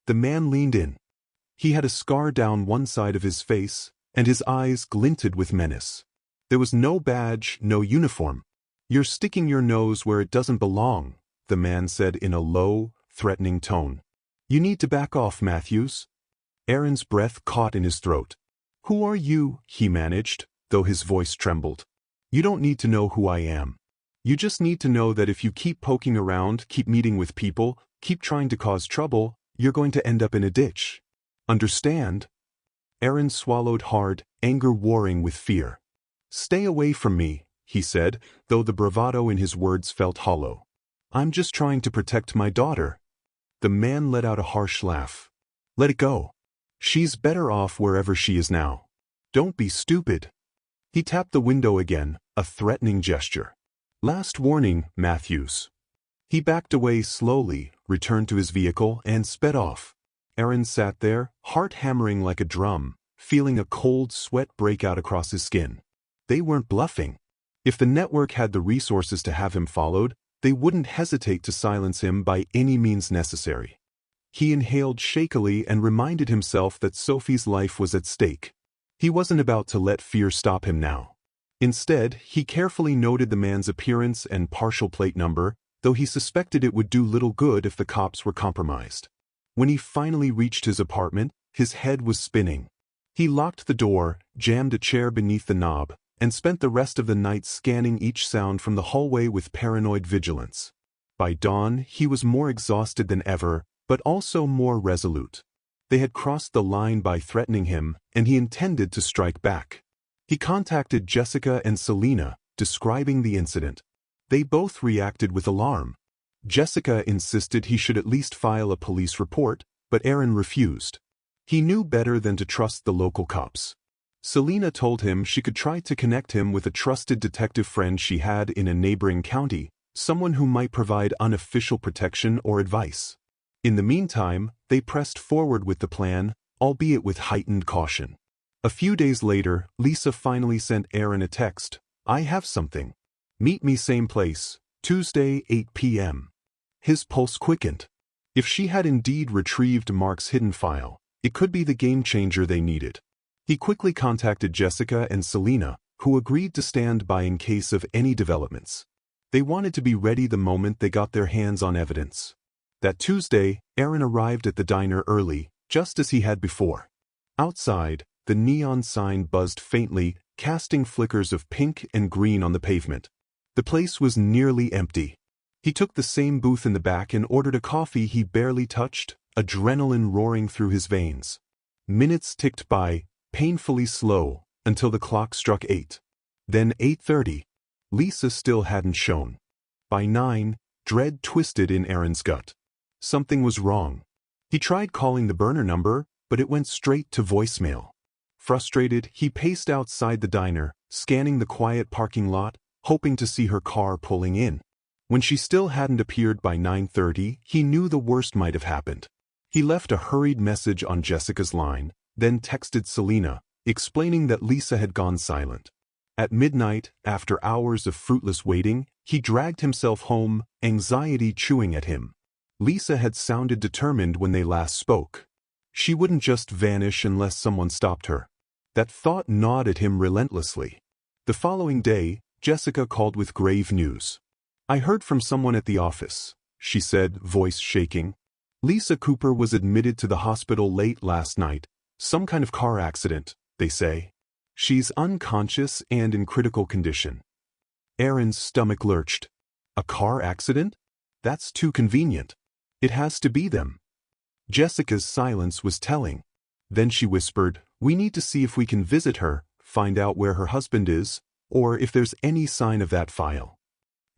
The man leaned in. He had a scar down one side of his face, and his eyes glinted with menace. There was no badge, no uniform. "You're sticking your nose where it doesn't belong," the man said in a low, threatening tone. "You need to back off, Matthews." Aaron's breath caught in his throat. "Who are you?" he managed, though his voice trembled. "You don't need to know who I am. You just need to know that if you keep poking around, keep meeting with people, keep trying to cause trouble, you're going to end up in a ditch. Understand?" Aaron swallowed hard, anger warring with fear. "Stay away from me," he said, though the bravado in his words felt hollow. "I'm just trying to protect my daughter." The man let out a harsh laugh. "Let it go. She's better off wherever she is now. Don't be stupid." He tapped the window again, a threatening gesture. "Last warning, Matthews." He backed away slowly, returned to his vehicle, and sped off. Aaron sat there, heart hammering like a drum, feeling a cold sweat break out across his skin. They weren't bluffing. If the network had the resources to have him followed, they wouldn't hesitate to silence him by any means necessary. He inhaled shakily and reminded himself that Sophie's life was at stake. He wasn't about to let fear stop him now. Instead, he carefully noted the man's appearance and partial plate number, though he suspected it would do little good if the cops were compromised. When he finally reached his apartment, his head was spinning. He locked the door, jammed a chair beneath the knob, and spent the rest of the night scanning each sound from the hallway with paranoid vigilance. By dawn, he was more exhausted than ever, but also more resolute. They had crossed the line by threatening him, and he intended to strike back. He contacted Jessica and Selena, describing the incident. They both reacted with alarm. Jessica insisted he should at least file a police report, but Aaron refused. He knew better than to trust the local cops. Selena told him she could try to connect him with a trusted detective friend she had in a neighboring county, someone who might provide unofficial protection or advice. In the meantime, they pressed forward with the plan, albeit with heightened caution. A few days later, Lisa finally sent Aaron a text. "I have something. Meet me same place, Tuesday 8 p.m. His pulse quickened. If she had indeed retrieved Mark's hidden file, it could be the game changer they needed. He quickly contacted Jessica and Selena, who agreed to stand by in case of any developments. They wanted to be ready the moment they got their hands on evidence. That Tuesday, Aaron arrived at the diner early, just as he had before. Outside, the neon sign buzzed faintly, casting flickers of pink and green on the pavement. The place was nearly empty. He took the same booth in the back and ordered a coffee he barely touched, adrenaline roaring through his veins. Minutes ticked by, painfully slow, until the clock struck 8. Then 8:30. Lisa still hadn't shown. By 9, dread twisted in Aaron's gut. Something was wrong. He tried calling the burner number, but it went straight to voicemail. Frustrated, he paced outside the diner, scanning the quiet parking lot, hoping to see her car pulling in. When she still hadn't appeared by 9:30, he knew the worst might have happened. He left a hurried message on Jessica's line, then texted Selena, explaining that Lisa had gone silent. At midnight, after hours of fruitless waiting, he dragged himself home, anxiety chewing at him. Lisa had sounded determined when they last spoke. She wouldn't just vanish unless someone stopped her. That thought gnawed at him relentlessly. The following day, Jessica called with grave news. "I heard from someone at the office," she said, voice shaking. "Lisa Cooper was admitted to the hospital late last night. Some kind of car accident, they say. She's unconscious and in critical condition." Aaron's stomach lurched. A car accident? That's too convenient. It has to be them. Jessica's silence was telling. Then she whispered, "We need to see if we can visit her, find out where her husband is, or if there's any sign of that file."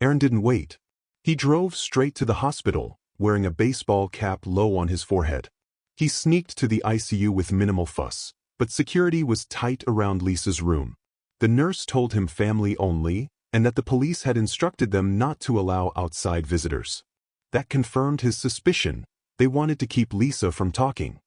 Aaron didn't wait. He drove straight to the hospital, wearing a baseball cap low on his forehead. He sneaked to the ICU with minimal fuss, but security was tight around Lisa's room. The nurse told him family only, and that the police had instructed them not to allow outside visitors. That confirmed his suspicion. They wanted to keep Lisa from talking.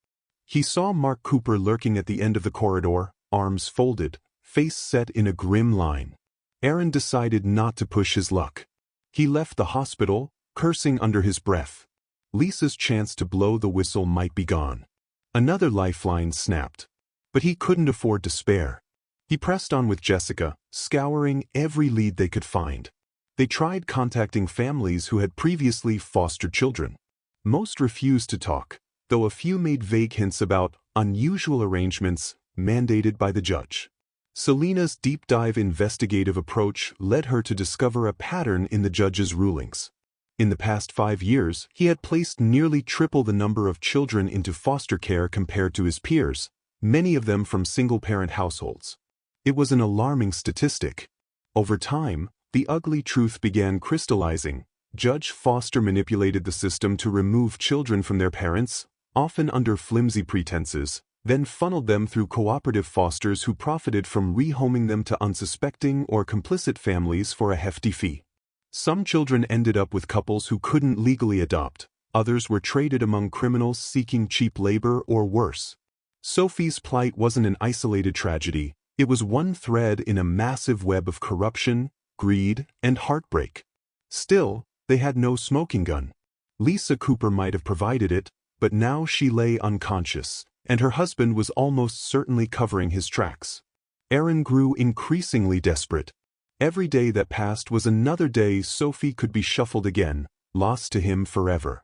He saw Mark Cooper lurking at the end of the corridor, arms folded, face set in a grim line. Aaron decided not to push his luck. He left the hospital, cursing under his breath. Lisa's chance to blow the whistle might be gone. Another lifeline snapped. But he couldn't afford to spare. He pressed on with Jessica, scouring every lead they could find. They tried contacting families who had previously fostered children. Most refused to talk, though a few made vague hints about unusual arrangements mandated by the judge. Selena's deep-dive investigative approach led her to discover a pattern in the judge's rulings. In the past 5 years, he had placed nearly triple the number of children into foster care compared to his peers, many of them from single-parent households. It was an alarming statistic. Over time, the ugly truth began crystallizing. Judge Foster manipulated the system to remove children from their parents, often under flimsy pretenses, then funneled them through cooperative fosters who profited from rehoming them to unsuspecting or complicit families for a hefty fee. Some children ended up with couples who couldn't legally adopt. Others were traded among criminals seeking cheap labor or worse. Sophie's plight wasn't an isolated tragedy. It was one thread in a massive web of corruption, greed, and heartbreak. Still, they had no smoking gun. Lisa Cooper might have provided it, but now she lay unconscious, and her husband was almost certainly covering his tracks. Aaron grew increasingly desperate. Every day that passed was another day Sophie could be shuffled again, lost to him forever.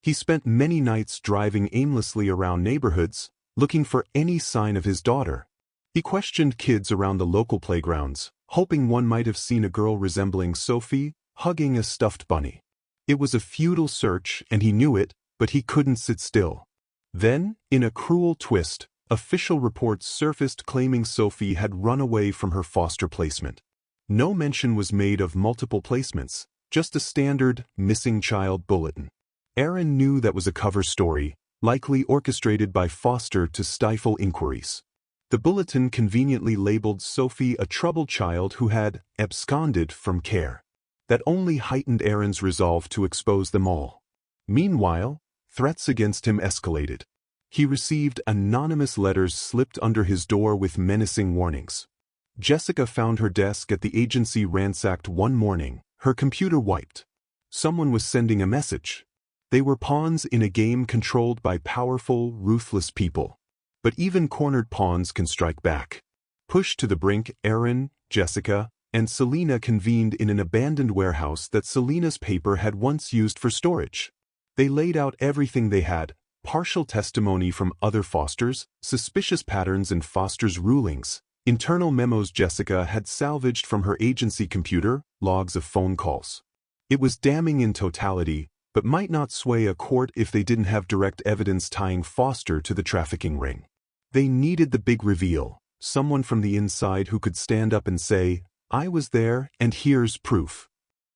He spent many nights driving aimlessly around neighborhoods, looking for any sign of his daughter. He questioned kids around the local playgrounds, hoping one might have seen a girl resembling Sophie, hugging a stuffed bunny. It was a futile search, and he knew it, but he couldn't sit still. Then, in a cruel twist, official reports surfaced claiming Sophie had run away from her foster placement. No mention was made of multiple placements, just a standard missing child bulletin. Aaron knew that was a cover story, likely orchestrated by Foster to stifle inquiries. The bulletin conveniently labeled Sophie a troubled child who had absconded from care. That only heightened Aaron's resolve to expose them all. Meanwhile, threats against him escalated. He received anonymous letters slipped under his door with menacing warnings. Jessica found her desk at the agency ransacked one morning, her computer wiped. Someone was sending a message. They were pawns in a game controlled by powerful, ruthless people. But even cornered pawns can strike back. Pushed to the brink, Aaron, Jessica, and Selena convened in an abandoned warehouse that Selena's paper had once used for storage. They laid out everything they had, partial testimony from other fosters, suspicious patterns in Foster's rulings, internal memos Jessica had salvaged from her agency computer, logs of phone calls. It was damning in totality, but might not sway a court if they didn't have direct evidence tying Foster to the trafficking ring. They needed the big reveal, someone from the inside who could stand up and say, "I was there, and here's proof."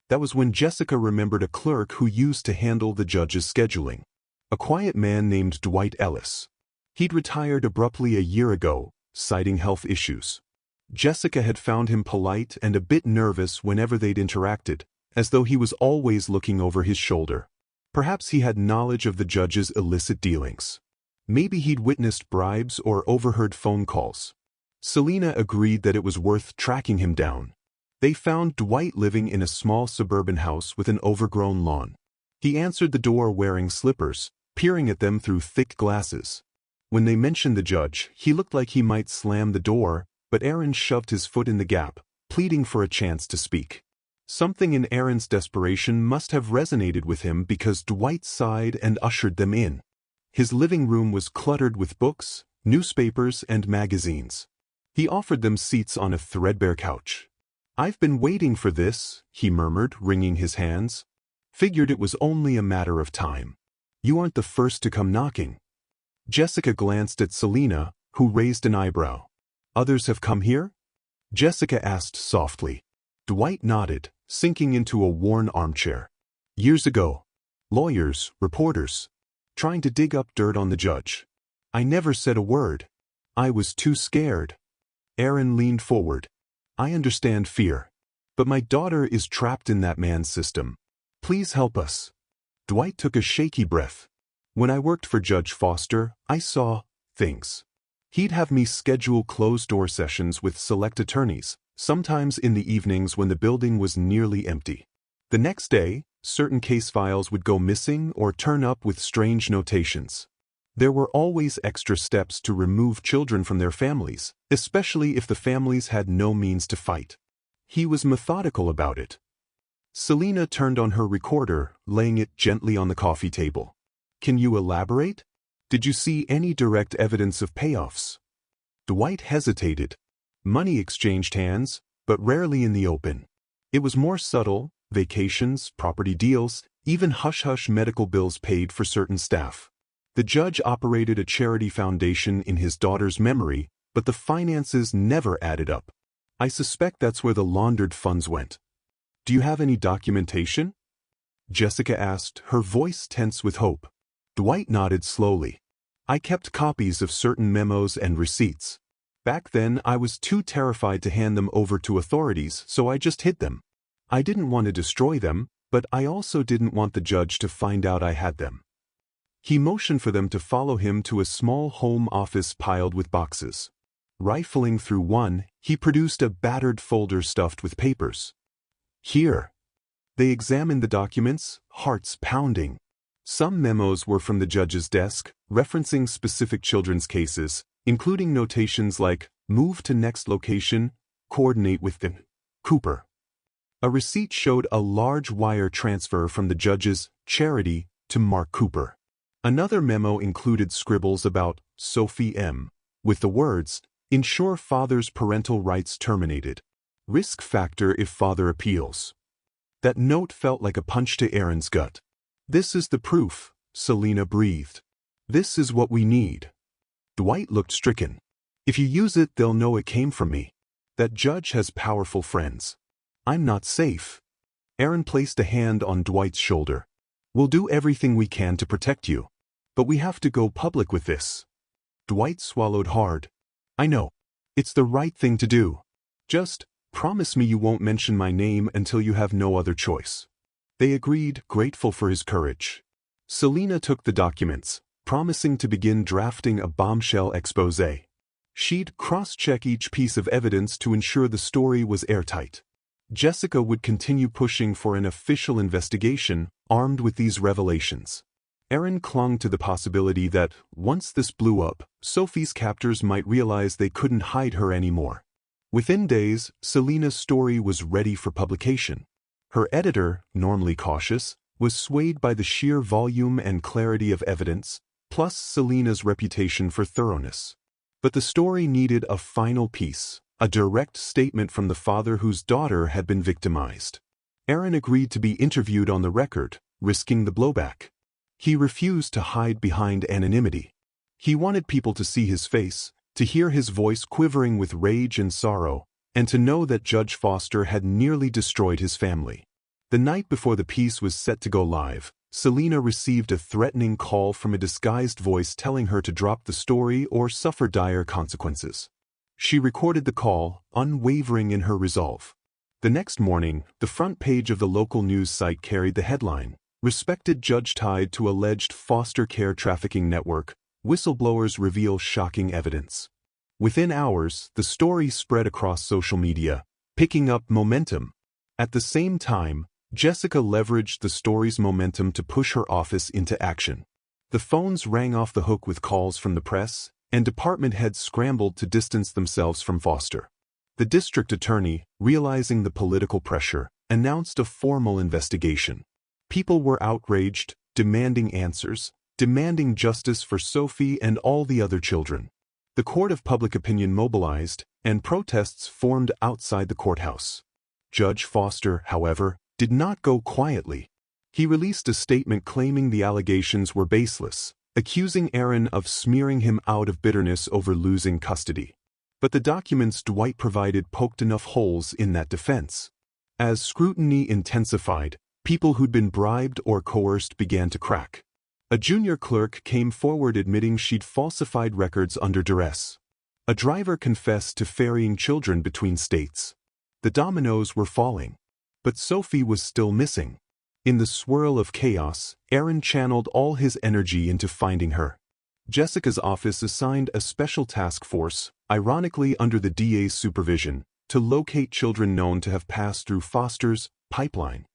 That was when Jessica remembered a clerk who used to handle the judge's scheduling. A quiet man named Dwight Ellis. He'd retired abruptly a year ago, citing health issues. Jessica had found him polite and a bit nervous whenever they'd interacted, as though he was always looking over his shoulder. Perhaps he had knowledge of the judge's illicit dealings. Maybe he'd witnessed bribes or overheard phone calls. Selena agreed that it was worth tracking him down. They found Dwight living in a small suburban house with an overgrown lawn. He answered the door wearing slippers, peering at them through thick glasses. When they mentioned the judge, he looked like he might slam the door, but Aaron shoved his foot in the gap, pleading for a chance to speak. Something in Aaron's desperation must have resonated with him because Dwight sighed and ushered them in. His living room was cluttered with books, newspapers, and magazines. He offered them seats on a threadbare couch. "I've been waiting for this," he murmured, wringing his hands. "Figured it was only a matter of time. You aren't the first to come knocking." Jessica glanced at Selena, who raised an eyebrow. "Others have come here?" Jessica asked softly. Dwight nodded, sinking into a worn armchair. "Years ago. Lawyers, reporters. Trying to dig up dirt on the judge. I never said a word. I was too scared." Aaron leaned forward. "I understand fear. But my daughter is trapped in that man's system. Please help us." Dwight took a shaky breath. "When I worked for Judge Foster, I saw things. He'd have me schedule closed-door sessions with select attorneys, sometimes in the evenings when the building was nearly empty. The next day, certain case files would go missing or turn up with strange notations. There were always extra steps to remove children from their families, especially if the families had no means to fight. He was methodical about it." Selena turned on her recorder, laying it gently on the coffee table. "Can you elaborate? Did you see any direct evidence of payoffs?" Dwight hesitated. "Money exchanged hands, but rarely in the open. It was more subtle: vacations, property deals, even hush-hush medical bills paid for certain staff. The judge operated a charity foundation in his daughter's memory, but the finances never added up. I suspect that's where the laundered funds went." "Do you have any documentation?" Jessica asked, her voice tense with hope. Dwight nodded slowly. "I kept copies of certain memos and receipts. Back then, I was too terrified to hand them over to authorities, so I just hid them. I didn't want to destroy them, but I also didn't want the judge to find out I had them." He motioned for them to follow him to a small home office piled with boxes. Rifling through one, he produced a battered folder stuffed with papers. "Here." They examined the documents, hearts pounding. Some memos were from the judge's desk, referencing specific children's cases, including notations like, "Move to next location, coordinate with the Cooper." A receipt showed a large wire transfer from the judge's charity to Mark Cooper. Another memo included scribbles about Sophie M., with the words, "Ensure father's parental rights terminated. Risk factor if father appeals." That note felt like a punch to Aaron's gut. "This is the proof," Selena breathed. "This is what we need." Dwight looked stricken. "If you use it, they'll know it came from me. That judge has powerful friends. I'm not safe." Aaron placed a hand on Dwight's shoulder. "We'll do everything we can to protect you. But we have to go public with this." Dwight swallowed hard. "I know. It's the right thing to do. Just promise me you won't mention my name until you have no other choice." They agreed, grateful for his courage. Selena took the documents, promising to begin drafting a bombshell exposé. She'd cross-check each piece of evidence to ensure the story was airtight. Jessica would continue pushing for an official investigation, armed with these revelations. Aaron clung to the possibility that, once this blew up, Sophie's captors might realize they couldn't hide her anymore. Within days, Selena's story was ready for publication. Her editor, normally cautious, was swayed by the sheer volume and clarity of evidence, plus Selena's reputation for thoroughness. But the story needed a final piece, a direct statement from the father whose daughter had been victimized. Aaron agreed to be interviewed on the record, risking the blowback. He refused to hide behind anonymity. He wanted people to see his face, to hear his voice quivering with rage and sorrow, and to know that Judge Foster had nearly destroyed his family. The night before the piece was set to go live, Selena received a threatening call from a disguised voice telling her to drop the story or suffer dire consequences. She recorded the call, unwavering in her resolve. The next morning, the front page of the local news site carried the headline, "Respected Judge Tied to Alleged Foster Care Trafficking Network, Whistleblowers Reveal Shocking Evidence." Within hours, the story spread across social media, picking up momentum. At the same time, Jessica leveraged the story's momentum to push her office into action. The phones rang off the hook with calls from the press, and department heads scrambled to distance themselves from Foster. The district attorney, realizing the political pressure, announced a formal investigation. People were outraged, demanding answers, demanding justice for Sophie and all the other children. The court of public opinion mobilized, and protests formed outside the courthouse. Judge Foster, however, did not go quietly. He released a statement claiming the allegations were baseless, accusing Aaron of smearing him out of bitterness over losing custody. But the documents Dwight provided poked enough holes in that defense. As scrutiny intensified, people who'd been bribed or coerced began to crack. A junior clerk came forward admitting she'd falsified records under duress. A driver confessed to ferrying children between states. The dominoes were falling. But Sophie was still missing. In the swirl of chaos, Aaron channeled all his energy into finding her. Jessica's office assigned a special task force, ironically under the DA's supervision, to locate children known to have passed through Foster's pipeline.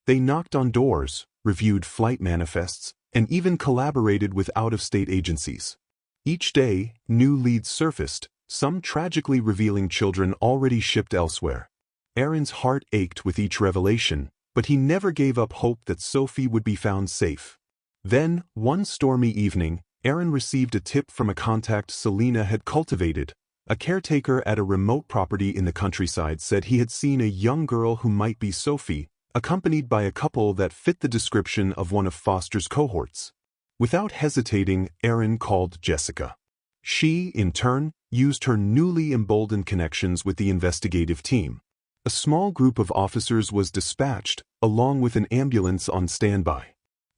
They knocked on doors, reviewed flight manifests, and even collaborated with out-of-state agencies. Each day, new leads surfaced, some tragically revealing children already shipped elsewhere. Aaron's heart ached with each revelation, but he never gave up hope that Sophie would be found safe. Then, one stormy evening, Aaron received a tip from a contact Selena had cultivated. A caretaker at a remote property in the countryside said he had seen a young girl who might be Sophie, accompanied by a couple that fit the description of one of Foster's cohorts. Without hesitating, Aaron called Jessica. She, in turn, used her newly emboldened connections with the investigative team. A small group of officers was dispatched, along with an ambulance on standby.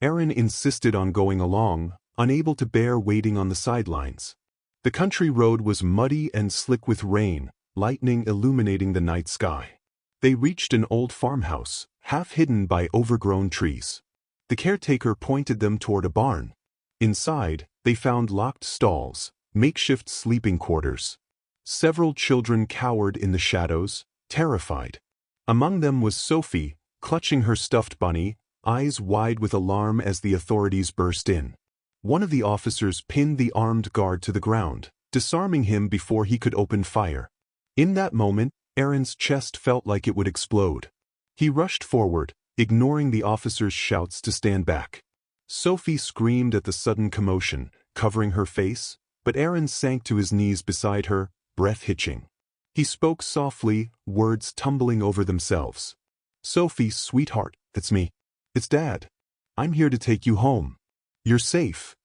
Aaron insisted on going along, unable to bear waiting on the sidelines. The country road was muddy and slick with rain, lightning illuminating the night sky. They reached an old farmhouse, half hidden by overgrown trees. The caretaker pointed them toward a barn. Inside, they found locked stalls, makeshift sleeping quarters. Several children cowered in the shadows, terrified. Among them was Sophie, clutching her stuffed bunny, eyes wide with alarm as the authorities burst in. One of the officers pinned the armed guard to the ground, disarming him before he could open fire. In that moment, Aaron's chest felt like it would explode. He rushed forward, ignoring the officer's shouts to stand back. Sophie screamed at the sudden commotion, covering her face, but Aaron sank to his knees beside her, breath hitching. He spoke softly, words tumbling over themselves. "Sophie, sweetheart, it's me. It's Dad. I'm here to take you home. You're safe."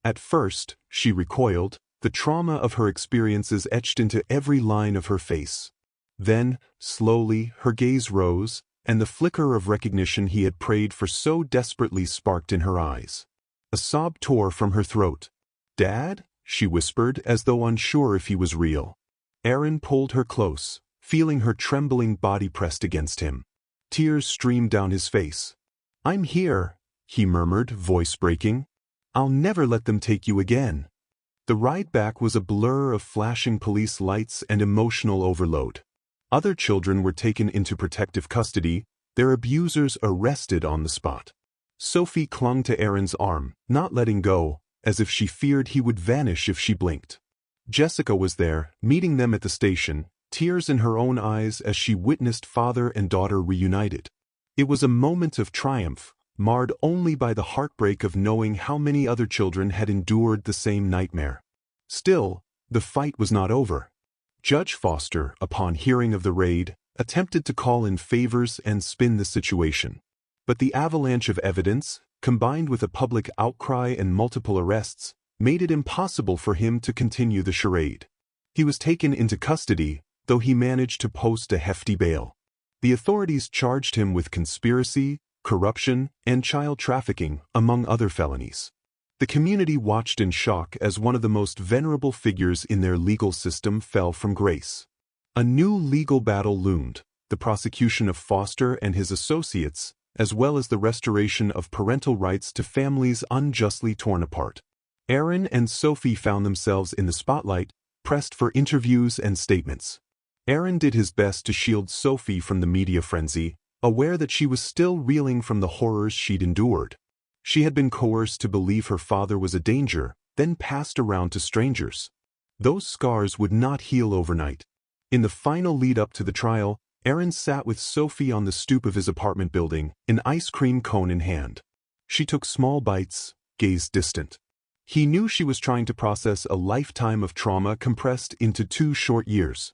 At first, she recoiled, the trauma of her experiences etched into every line of her face. Then, slowly, her gaze rose, and the flicker of recognition he had prayed for so desperately sparked in her eyes. A sob tore from her throat. "Dad?" she whispered, as though unsure if he was real. Aaron pulled her close, feeling her trembling body pressed against him. Tears streamed down his face. "I'm here," he murmured, voice breaking. "I'll never let them take you again." The ride back was a blur of flashing police lights and emotional overload. Other children were taken into protective custody, their abusers arrested on the spot. Sophie clung to Aaron's arm, not letting go, as if she feared he would vanish if she blinked. Jessica was there, meeting them at the station, tears in her own eyes as she witnessed father and daughter reunited. It was a moment of triumph, marred only by the heartbreak of knowing how many other children had endured the same nightmare. Still, the fight was not over. Judge Foster, upon hearing of the raid, attempted to call in favors and spin the situation. But the avalanche of evidence, combined with a public outcry and multiple arrests, made it impossible for him to continue the charade. He was taken into custody, though he managed to post a hefty bail. The authorities charged him with conspiracy, corruption, and child trafficking, among other felonies. The community watched in shock as one of the most venerable figures in their legal system fell from grace. A new legal battle loomed, the prosecution of Foster and his associates, as well as the restoration of parental rights to families unjustly torn apart. Aaron and Sophie found themselves in the spotlight, pressed for interviews and statements. Aaron did his best to shield Sophie from the media frenzy, aware that she was still reeling from the horrors she'd endured. She had been coerced to believe her father was a danger, then passed around to strangers. Those scars would not heal overnight. In the final lead-up to the trial, Aaron sat with Sophie on the stoop of his apartment building, an ice cream cone in hand. She took small bites, gazed distant. He knew she was trying to process a lifetime of trauma compressed into 2 short years.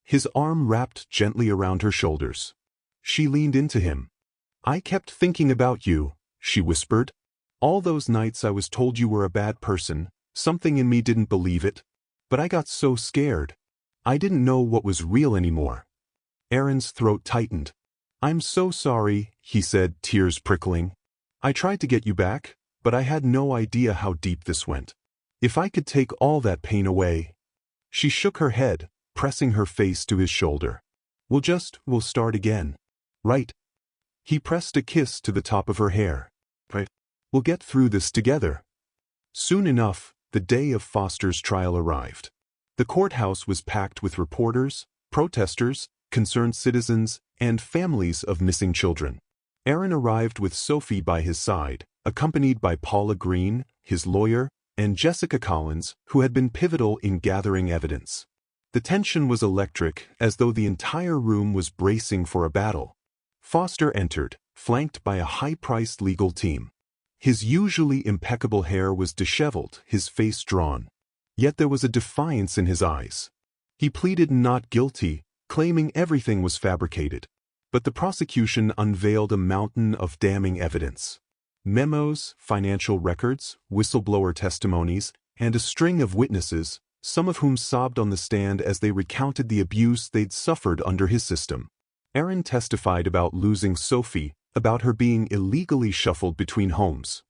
His arm wrapped gently around her shoulders. She leaned into him. "I kept thinking about you," she whispered. "All those nights I was told you were a bad person, something in me didn't believe it. But I got so scared. I didn't know what was real anymore." Aaron's throat tightened. "I'm so sorry," he said, tears prickling. "I tried to get you back, but I had no idea how deep this went. If I could take all that pain away." She shook her head, pressing her face to his shoulder. We'll start again. Right?" He pressed a kiss to the top of her hair. "Right. We'll get through this together." Soon enough, the day of Foster's trial arrived. The courthouse was packed with reporters, protesters, concerned citizens, and families of missing children. Aaron arrived with Sophie by his side, accompanied by Paula Green, his lawyer, and Jessica Collins, who had been pivotal in gathering evidence. The tension was electric, as though the entire room was bracing for a battle. Foster entered, flanked by a high-priced legal team. His usually impeccable hair was disheveled, his face drawn. Yet there was a defiance in his eyes. He pleaded not guilty, claiming everything was fabricated. But the prosecution unveiled a mountain of damning evidence. Memos, financial records, whistleblower testimonies, and a string of witnesses, some of whom sobbed on the stand as they recounted the abuse they'd suffered under his system. Aaron testified about losing Sophie, about her being illegally shuffled between homes.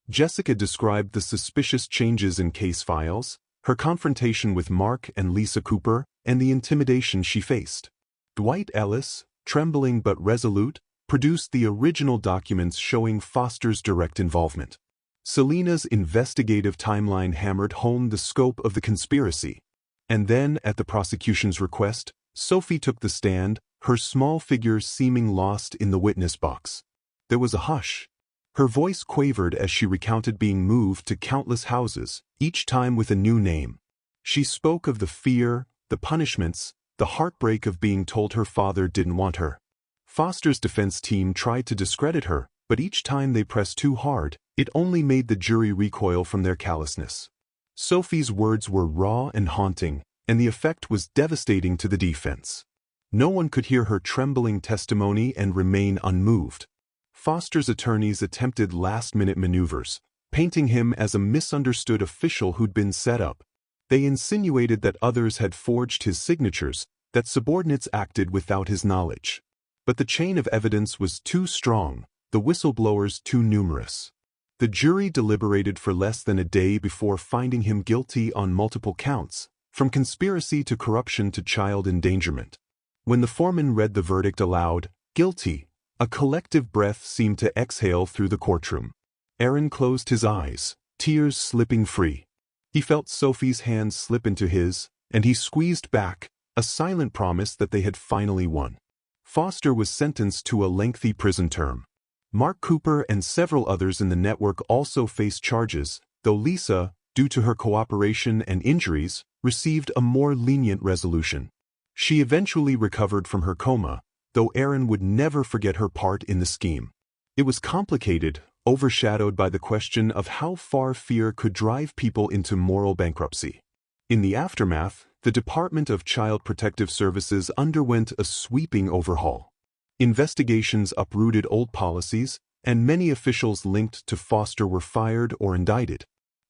Jessica described the suspicious changes in case files, her confrontation with Mark and Lisa Cooper, and the intimidation she faced. Dwight Ellis, trembling but resolute, produced the original documents showing Foster's direct involvement. Selena's investigative timeline hammered home the scope of the conspiracy. And then, at the prosecution's request, Sophie took the stand, her small figure seeming lost in the witness box. There was a hush. Her voice quavered as she recounted being moved to countless houses, each time with a new name. She spoke of the fear, the punishments, the heartbreak of being told her father didn't want her. Foster's defense team tried to discredit her, but each time they pressed too hard, it only made the jury recoil from their callousness. Sophie's words were raw and haunting, and the effect was devastating to the defense. No one could hear her trembling testimony and remain unmoved. Foster's attorneys attempted last-minute maneuvers, painting him as a misunderstood official who'd been set up. They insinuated that others had forged his signatures, that subordinates acted without his knowledge. But the chain of evidence was too strong, the whistleblowers too numerous. The jury deliberated for less than a day before finding him guilty on multiple counts, from conspiracy to corruption to child endangerment. When the foreman read the verdict aloud, "Guilty," a collective breath seemed to exhale through the courtroom. Aaron closed his eyes, tears slipping free. He felt Sophie's hand slip into his, and he squeezed back, a silent promise that they had finally won. Foster was sentenced to a lengthy prison term. Mark Cooper and several others in the network also faced charges, though Lisa, due to her cooperation and injuries, received a more lenient resolution. She eventually recovered from her coma, though Aaron would never forget her part in the scheme. It was complicated, overshadowed by the question of how far fear could drive people into moral bankruptcy. In the aftermath, the Department of Child Protective Services underwent a sweeping overhaul. Investigations uprooted old policies, and many officials linked to Foster were fired or indicted.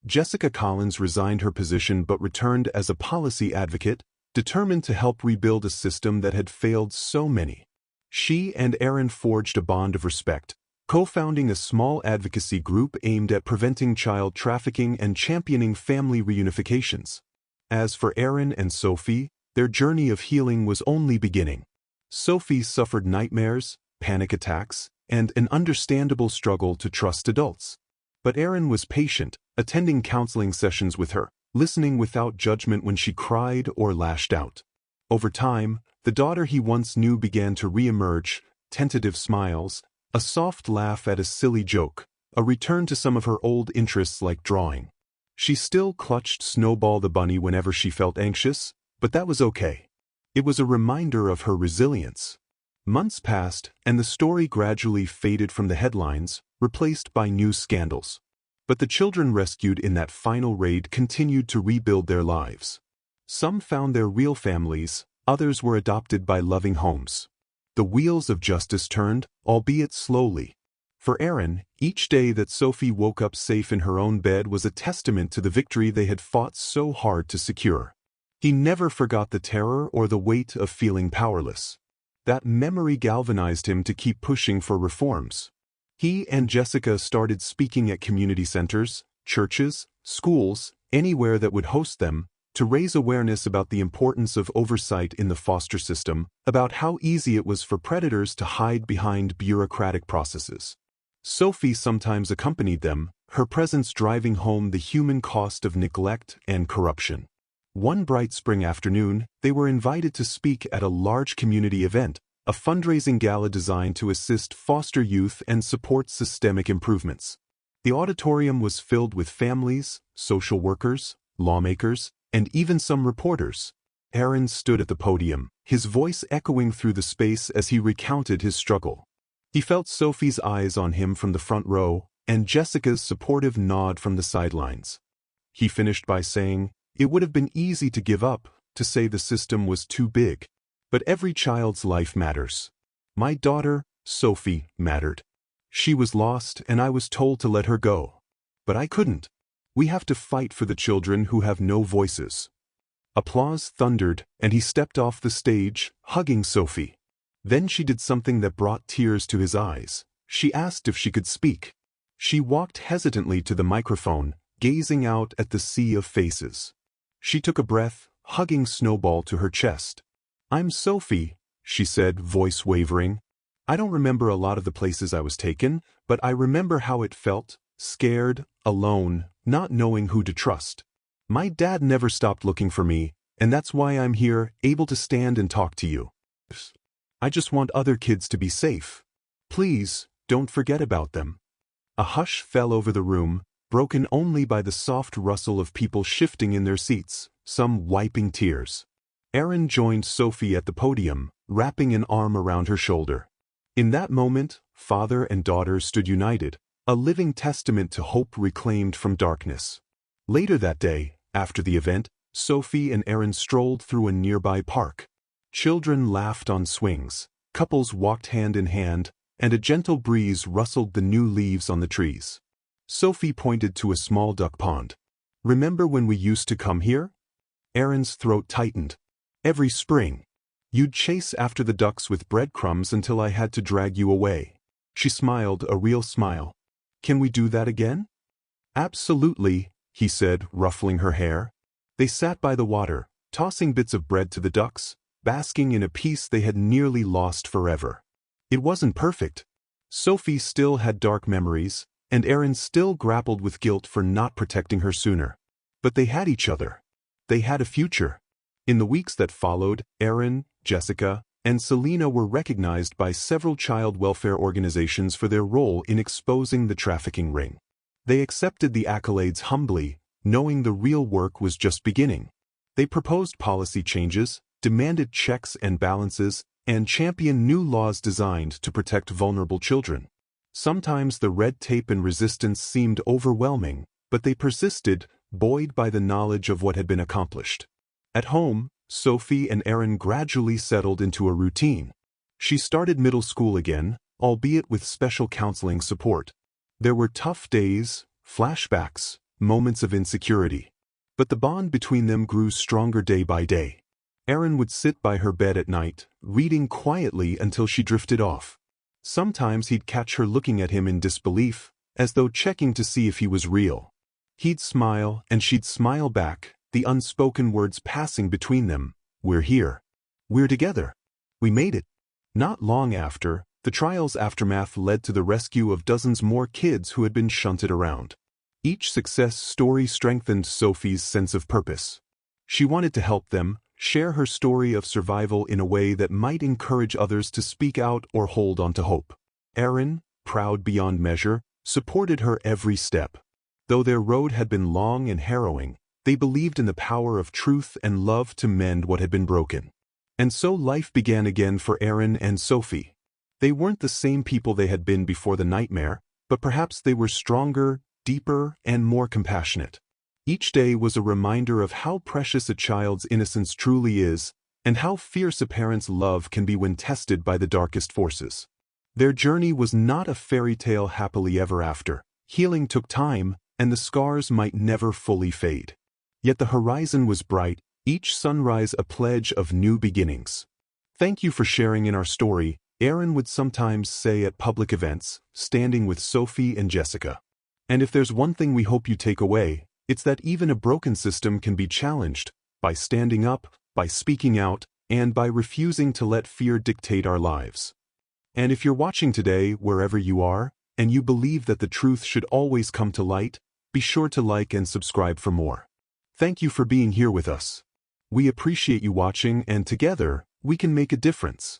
Jessica Collins resigned her position but returned as a policy advocate, determined to help rebuild a system that had failed so many. She and Aaron forged a bond of respect, co-founding a small advocacy group aimed at preventing child trafficking and championing family reunifications. As for Aaron and Sophie, their journey of healing was only beginning. Sophie suffered nightmares, panic attacks, and an understandable struggle to trust adults. But Aaron was patient, attending counseling sessions with her, listening without judgment when she cried or lashed out. Over time, the daughter he once knew began to re-emerge, tentative smiles, a soft laugh at a silly joke, a return to some of her old interests like drawing. She still clutched Snowball the bunny whenever she felt anxious, but that was okay. It was a reminder of her resilience. Months passed, and the story gradually faded from the headlines, replaced by new scandals. But the children rescued in that final raid continued to rebuild their lives. Some found their real families, others were adopted by loving homes. The wheels of justice turned, albeit slowly. For Aaron, each day that Sophie woke up safe in her own bed was a testament to the victory they had fought so hard to secure. He never forgot the terror or the weight of feeling powerless. That memory galvanized him to keep pushing for reforms. He and Jessica started speaking at community centers, churches, schools, anywhere that would host them, to raise awareness about the importance of oversight in the foster system, about how easy it was for predators to hide behind bureaucratic processes. Sophie sometimes accompanied them, her presence driving home the human cost of neglect and corruption. One bright spring afternoon, they were invited to speak at a large community event, a fundraising gala designed to assist foster youth and support systemic improvements. The auditorium was filled with families, social workers, lawmakers, and even some reporters. Aaron stood at the podium, his voice echoing through the space as he recounted his struggle. He felt Sophie's eyes on him from the front row, and Jessica's supportive nod from the sidelines. He finished by saying, "It would have been easy to give up, to say the system was too big. But every child's life matters. My daughter, Sophie, mattered. She was lost and I was told to let her go. But I couldn't. We have to fight for the children who have no voices." Applause thundered, and he stepped off the stage, hugging Sophie. Then she did something that brought tears to his eyes. She asked if she could speak. She walked hesitantly to the microphone, gazing out at the sea of faces. She took a breath, hugging Snowball to her chest. "I'm Sophie," she said, voice wavering. "I don't remember a lot of the places I was taken, but I remember how it felt, scared, alone, not knowing who to trust. My dad never stopped looking for me, and that's why I'm here, able to stand and talk to you. I just want other kids to be safe. Please, don't forget about them." A hush fell over the room, broken only by the soft rustle of people shifting in their seats, some wiping tears. Aaron joined Sophie at the podium, wrapping an arm around her shoulder. In that moment, father and daughter stood united, a living testament to hope reclaimed from darkness. Later that day, after the event, Sophie and Aaron strolled through a nearby park. Children laughed on swings, couples walked hand in hand, and a gentle breeze rustled the new leaves on the trees. Sophie pointed to a small duck pond. "Remember when we used to come here?" Aaron's throat tightened. "Every spring. You'd chase after the ducks with breadcrumbs until I had to drag you away." She smiled, a real smile. "Can we do that again?" "Absolutely," he said, ruffling her hair. They sat by the water, tossing bits of bread to the ducks, basking in a peace they had nearly lost forever. It wasn't perfect. Sophie still had dark memories, and Aaron still grappled with guilt for not protecting her sooner. But they had each other. They had a future. In the weeks that followed, Aaron, Jessica, and Selena were recognized by several child welfare organizations for their role in exposing the trafficking ring. They accepted the accolades humbly, knowing the real work was just beginning. They proposed policy changes, demanded checks and balances, and championed new laws designed to protect vulnerable children. Sometimes the red tape and resistance seemed overwhelming, but they persisted, buoyed by the knowledge of what had been accomplished. At home, Sophie and Aaron gradually settled into a routine. She started middle school again, albeit with special counseling support. There were tough days, flashbacks, moments of insecurity. But the bond between them grew stronger day by day. Aaron would sit by her bed at night, reading quietly until she drifted off. Sometimes he'd catch her looking at him in disbelief, as though checking to see if he was real. He'd smile, and she'd smile back, the unspoken words passing between them. "We're here. We're together. We made it." Not long after, the trial's aftermath led to the rescue of dozens more kids who had been shunted around. Each success story strengthened Sophie's sense of purpose. She wanted to help them, share her story of survival in a way that might encourage others to speak out or hold on to hope. Aaron, proud beyond measure, supported her every step. Though their road had been long and harrowing, they believed in the power of truth and love to mend what had been broken. And so life began again for Aaron and Sophie. They weren't the same people they had been before the nightmare, but perhaps they were stronger, deeper, and more compassionate. Each day was a reminder of how precious a child's innocence truly is, and how fierce a parent's love can be when tested by the darkest forces. Their journey was not a fairy tale happily ever after. Healing took time, and the scars might never fully fade. Yet the horizon was bright, each sunrise a pledge of new beginnings. "Thank you for sharing in our story," Aaron would sometimes say at public events, standing with Sophie and Jessica. And if there's one thing we hope you take away, it's that even a broken system can be challenged by standing up, by speaking out, and by refusing to let fear dictate our lives. And if you're watching today, wherever you are, and you believe that the truth should always come to light, be sure to like and subscribe for more. Thank you for being here with us. We appreciate you watching, and together, we can make a difference.